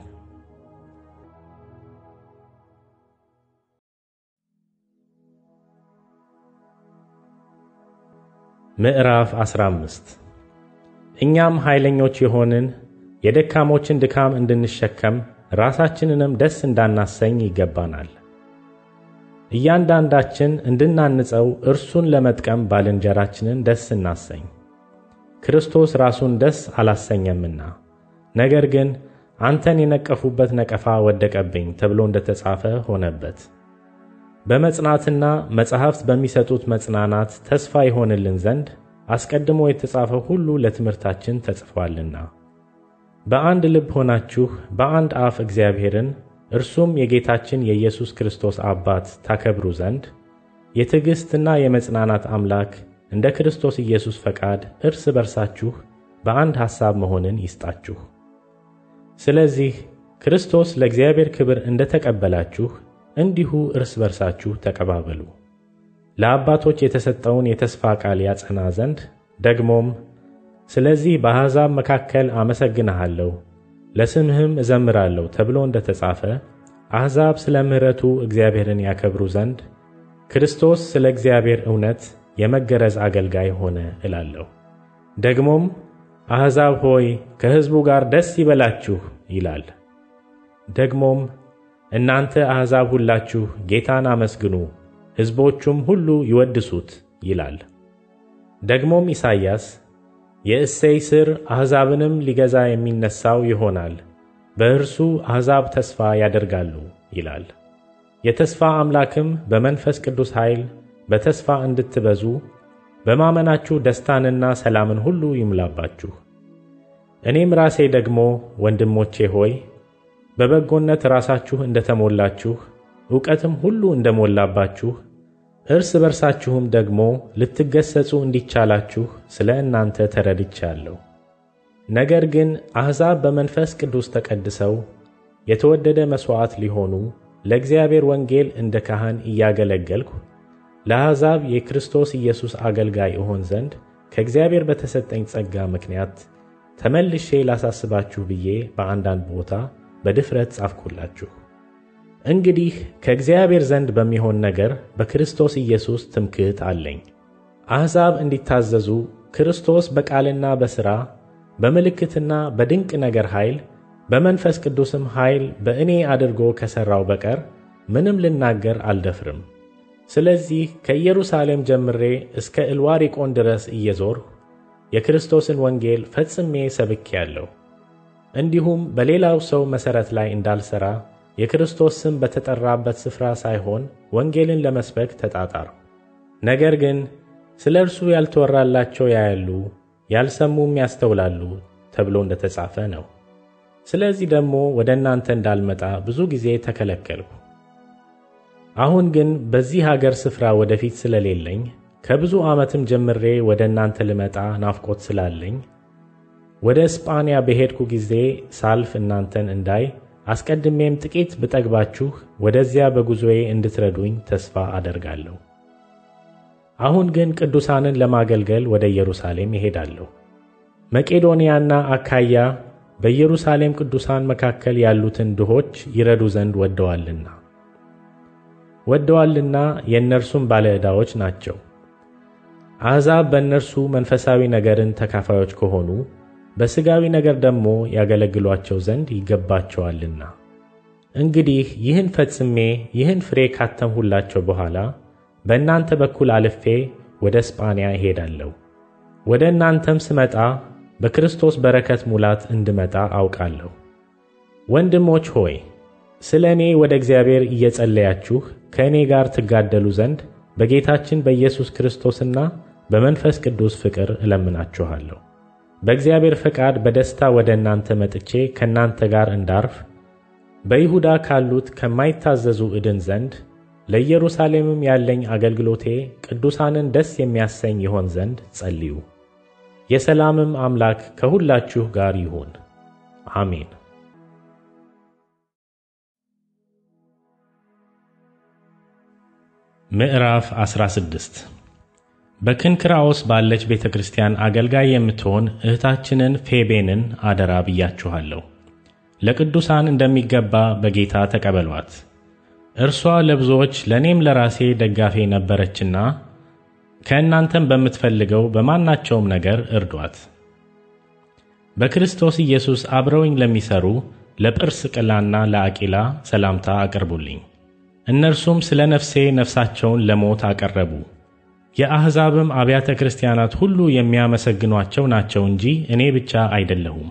ምዕራፍ 15 እኛም ኃይለኞች የሆንን የደካሞችን ድካም እንድንሸከም ራሳችንንም ደስ እንዳናሰኝ ይገባናል። እያንዳንዳችን እንድናንጸው እርሱን ለመጥቀም ባልንጀራችንን ደስ እናሰኝ። ክርስቶስ ራሱን ደስ አላሰኘምና፣ ነገር ግን አንተን የነቀፉበት ነቀፋ ወደቀብኝ ተብሎ እንደተጻፈ ሆነበት። በመጽናትና መጻሕፍት በሚሰጡት መጽናናት ተስፋ ይሆንልን ዘንድ አስቀድሞ የተጻፈው ሁሉ ለትምህርታችን ተጽፏልና። በአንድ ልብ ሆናችሁ በአንድ አፍ እግዚአብሔርን እርሱም የጌታችን የኢየሱስ ክርስቶስ አባት ታከብሩ ዘንድ የትዕግሥትና የመጽናናት አምላክ እንደ ክርስቶስ ኢየሱስ ፈቃድ እርስ በርሳችሁ በአንድ ሐሳብ መሆንን ይስጣችሁ። ስለዚህ ክርስቶስ ለእግዚአብሔር ክብር እንደ ተቀበላችሁ እንዲሁ እርስ በርሳችሁ ተቀባበሉ። ለአባቶች የተሰጠውን የተስፋ ቃል ያጸና ዘንድ ደግሞም ስለዚህ በአሕዛብ መካከል አመሰግንሃለሁ ለስምህም እዘምራለሁ ተብሎ እንደተጻፈ አሕዛብ ስለ ምሕረቱ እግዚአብሔርን ያከብሩ ዘንድ ክርስቶስ ስለ እግዚአብሔር እውነት የመገረዝ አገልጋይ ሆነ እላለሁ። ደግሞም አሕዛብ ሆይ ከሕዝቡ ጋር ደስ ይበላችሁ ይላል። ደግሞም እናንተ አሕዛብ ሁላችሁ ጌታን አመስግኑ፣ ሕዝቦቹም ሁሉ ይወድሱት ይላል። ደግሞም ኢሳይያስ የእሴይ ሥር አሕዛብንም ሊገዛ የሚነሣው ይሆናል፣ በእርሱ አሕዛብ ተስፋ ያደርጋሉ ይላል። የተስፋ አምላክም በመንፈስ ቅዱስ ኃይል በተስፋ እንድትበዙ በማመናችሁ ደስታንና ሰላምን ሁሉ ይሙላባችሁ። እኔም ራሴ ደግሞ ወንድሞቼ ሆይ በበጎነት ራሳችሁ እንደተሞላችሁ ዕውቀትም ሁሉ እንደሞላባችሁ እርስ በርሳችሁም ደግሞ ልትገሰጹ እንዲቻላችሁ ስለ እናንተ ተረድቻለሁ። ነገር ግን አሕዛብ በመንፈስ ቅዱስ ተቀድሰው የተወደደ መሥዋዕት ሊሆኑ ለእግዚአብሔር ወንጌል እንደ ካህን እያገለገልሁ ለአሕዛብ የክርስቶስ ኢየሱስ አገልጋይ እሆን ዘንድ ከእግዚአብሔር በተሰጠኝ ጸጋ ምክንያት ተመልሼ ላሳስባችሁ ብዬ በአንዳንድ ቦታ በድፍረት ጻፍኩላችሁ። እንግዲህ ከእግዚአብሔር ዘንድ በሚሆን ነገር በክርስቶስ ኢየሱስ ትምክህት አለኝ። አሕዛብ እንዲታዘዙ ክርስቶስ በቃልና በሥራ በምልክትና በድንቅ ነገር ኃይል በመንፈስ ቅዱስም ኃይል በእኔ አድርጎ ከሠራው በቀር ምንም ልናገር አልደፍርም። ስለዚህ ከኢየሩሳሌም ጀምሬ እስከ እልዋሪቆን ድረስ እየዞርሁ የክርስቶስን ወንጌል ፈጽሜ ሰብኬአለሁ። እንዲሁም በሌላው ሰው መሠረት ላይ እንዳልሠራ የክርስቶስ ስም በተጠራበት ስፍራ ሳይሆን ወንጌልን ለመስበክ ተጣጣርሁ። ነገር ግን ስለ እርሱ ያልተወራላቸው ያያሉ፣ ያልሰሙም ያስተውላሉ ተብሎ እንደተጻፈ ነው። ስለዚህ ደግሞ ወደ እናንተ እንዳልመጣ ብዙ ጊዜ ተከለከልሁ። አሁን ግን በዚህ አገር ስፍራ ወደፊት ስለሌለኝ ከብዙ ዓመትም ጀምሬ ወደ እናንተ ልመጣ ናፍቆት ስላለኝ ወደ እስጳንያ በሄድኩ ጊዜ ሳልፍ እናንተን እንዳይ አስቀድሜም ጥቂት ብጠግባችሁ ወደዚያ በጉዞዬ እንድትረዱኝ ተስፋ አደርጋለሁ። አሁን ግን ቅዱሳንን ለማገልገል ወደ ኢየሩሳሌም እሄዳለሁ። መቄዶንያና አካያ በኢየሩሳሌም ቅዱሳን መካከል ያሉትን ድሆች ይረዱ ዘንድ ወደዋልና የእነርሱም ባለ ዕዳዎች ናቸው። አሕዛብ በእነርሱ መንፈሳዊ ነገርን ተካፋዮች ከሆኑ በሥጋዊ ነገር ደግሞ ያገለግሏቸው ዘንድ ይገባቸዋልና። እንግዲህ ይህን ፈጽሜ ይህን ፍሬ ካተምሁላቸው በኋላ በእናንተ በኩል አልፌ ወደ እስጳንያ እሄዳለሁ። ወደ እናንተም ስመጣ በክርስቶስ በረከት ሙላት እንድመጣ አውቃለሁ። ወንድሞች ሆይ ስለ እኔ ወደ እግዚአብሔር እየጸለያችሁ ከእኔ ጋር ትጋደሉ ዘንድ በጌታችን በኢየሱስ ክርስቶስና በመንፈስ ቅዱስ ፍቅር እለምናችኋለሁ። በእግዚአብሔር ፈቃድ በደስታ ወደ እናንተ መጥቼ ከእናንተ ጋር እንዳርፍ በይሁዳ ካሉት ከማይታዘዙ እድን ዘንድ ለኢየሩሳሌምም ያለኝ አገልግሎቴ ቅዱሳንን ደስ የሚያሰኝ ይሆን ዘንድ ጸልዩ። የሰላምም አምላክ ከሁላችሁ ጋር ይሁን። አሜን። ምዕራፍ 16 በክንክራኦስ ባለች ቤተ ክርስቲያን አገልጋይ የምትሆን እህታችንን ፌቤንን አደራ ብያችኋለሁ። ለቅዱሳን እንደሚገባ በጌታ ተቀበሏት። እርሷ ለብዙዎች ለእኔም ለራሴ ደጋፊ ነበረችና ከእናንተም በምትፈልገው በማናቸውም ነገር እርዷት። በክርስቶስ ኢየሱስ አብረውኝ ለሚሰሩ ለጵርስቅላና ለአቂላ ሰላምታ አቅርቡልኝ። እነርሱም ስለ ነፍሴ ነፍሳቸውን ለሞት አቀረቡ። የአሕዛብም አብያተ ክርስቲያናት ሁሉ የሚያመሰግኗቸው ናቸው እንጂ እኔ ብቻ አይደለሁም።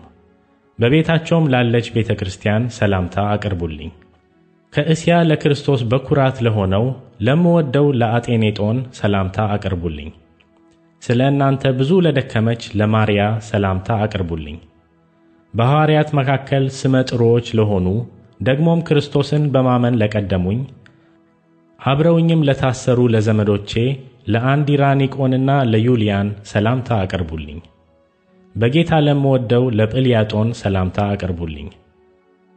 በቤታቸውም ላለች ቤተ ክርስቲያን ሰላምታ አቅርቡልኝ። ከእስያ ለክርስቶስ በኩራት ለሆነው ለምወደው ለአጤኔጦን ሰላምታ አቅርቡልኝ። ስለ እናንተ ብዙ ለደከመች ለማርያ ሰላምታ አቅርቡልኝ። በሐዋርያት መካከል ስመ ጥሩዎች ለሆኑ ደግሞም ክርስቶስን በማመን ለቀደሙኝ አብረውኝም ለታሰሩ ለዘመዶቼ ለአንዲራኒቆንና ለዩልያን ሰላምታ አቅርቡልኝ። በጌታ ለምወደው ለጵልያጦን ሰላምታ አቅርቡልኝ።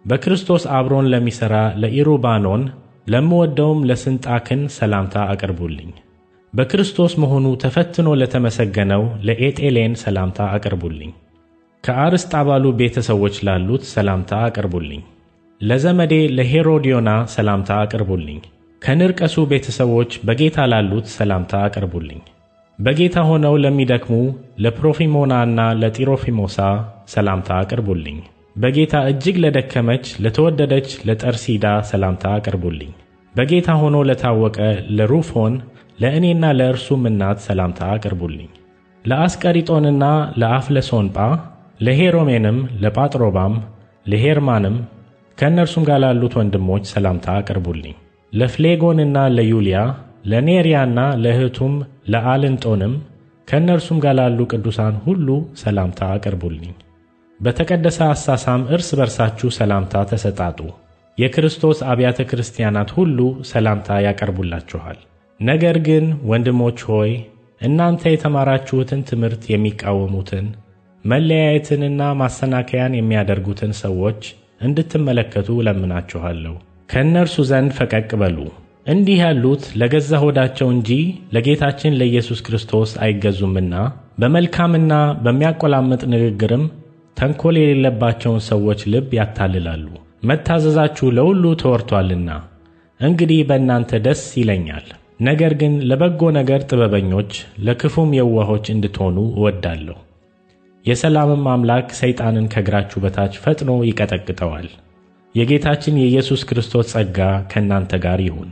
በክርስቶስ አብሮን ለሚሠራ ለኢሩባኖን ለምወደውም ለስንጣክን ሰላምታ አቅርቡልኝ። በክርስቶስ መሆኑ ተፈትኖ ለተመሰገነው ለኤጤሌን ሰላምታ አቅርቡልኝ። ከአርስጣባሉ ቤተሰቦች ላሉት ሰላምታ አቅርቡልኝ። ለዘመዴ ለሄሮዲዮና ሰላምታ አቅርቡልኝ። ከንርቀሱ ቤተሰቦች በጌታ ላሉት ሰላምታ አቅርቡልኝ። በጌታ ሆነው ለሚደክሙ ለፕሮፊሞናና ለጢሮፊሞሳ ሰላምታ አቅርቡልኝ። በጌታ እጅግ ለደከመች ለተወደደች ለጠርሲዳ ሰላምታ አቅርቡልኝ። በጌታ ሆኖ ለታወቀ ለሩፎን ለእኔና ለእርሱም እናት ሰላምታ አቅርቡልኝ። ለአስቀሪጦንና ለአፍለሶንጳ ለሄሮሜንም ለጳጥሮባም ለሄርማንም ከእነርሱም ጋር ላሉት ወንድሞች ሰላምታ አቅርቡልኝ። ለፍሌጎንና ለዩልያ ለኔርያና ለእህቱም ለአልንጦንም ከእነርሱም ጋር ላሉ ቅዱሳን ሁሉ ሰላምታ አቅርቡልኝ። በተቀደሰ አሳሳም እርስ በርሳችሁ ሰላምታ ተሰጣጡ። የክርስቶስ አብያተ ክርስቲያናት ሁሉ ሰላምታ ያቀርቡላችኋል። ነገር ግን ወንድሞች ሆይ እናንተ የተማራችሁትን ትምህርት የሚቃወሙትን መለያየትንና ማሰናከያን የሚያደርጉትን ሰዎች እንድትመለከቱ እለምናችኋለሁ። ከእነርሱ ዘንድ ፈቀቅ በሉ። እንዲህ ያሉት ለገዛ ሆዳቸው እንጂ ለጌታችን ለኢየሱስ ክርስቶስ አይገዙምና በመልካምና በሚያቆላምጥ ንግግርም ተንኮል የሌለባቸውን ሰዎች ልብ ያታልላሉ። መታዘዛችሁ ለሁሉ ተወርቷልና እንግዲህ በእናንተ ደስ ይለኛል። ነገር ግን ለበጎ ነገር ጥበበኞች፣ ለክፉም የዋሆች እንድትሆኑ እወዳለሁ። የሰላምም አምላክ ሰይጣንን ከእግራችሁ በታች ፈጥኖ ይቀጠቅጠዋል። የጌታችን የኢየሱስ ክርስቶስ ጸጋ ከእናንተ ጋር ይሁን።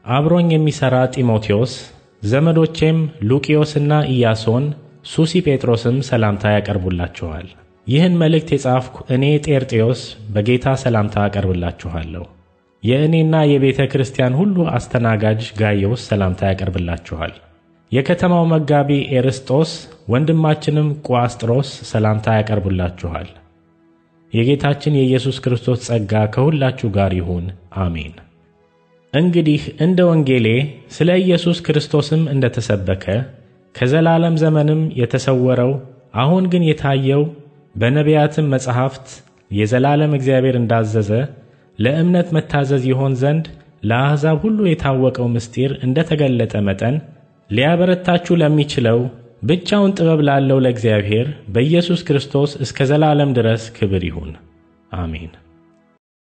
አብሮኝ የሚሠራ ጢሞቴዎስ፣ ዘመዶቼም ሉቂዮስና ኢያሶን፣ ሱሲጴጥሮስም ሰላምታ ያቀርቡላችኋል። ይህን መልእክት የጻፍኩ እኔ ጤርጤዎስ በጌታ ሰላምታ አቀርብላችኋለሁ። የእኔና የቤተ ክርስቲያን ሁሉ አስተናጋጅ ጋይዮስ ሰላምታ ያቀርብላችኋል። የከተማው መጋቢ ኤርስጦስ ወንድማችንም ቁአስጥሮስ ሰላምታ ያቀርቡላችኋል። የጌታችን የኢየሱስ ክርስቶስ ጸጋ ከሁላችሁ ጋር ይሁን። አሜን። እንግዲህ እንደ ወንጌሌ ስለ ኢየሱስ ክርስቶስም እንደተሰበከ ከዘላለም ዘመንም የተሰወረው አሁን ግን የታየው በነቢያትም መጻሕፍት የዘላለም እግዚአብሔር እንዳዘዘ ለእምነት መታዘዝ ይሆን ዘንድ ለአሕዛብ ሁሉ የታወቀው ምስጢር እንደተገለጠ መጠን ሊያበረታችሁ ለሚችለው ብቻውን ጥበብ ላለው ለእግዚአብሔር በኢየሱስ ክርስቶስ እስከ ዘላለም ድረስ ክብር ይሁን። አሜን።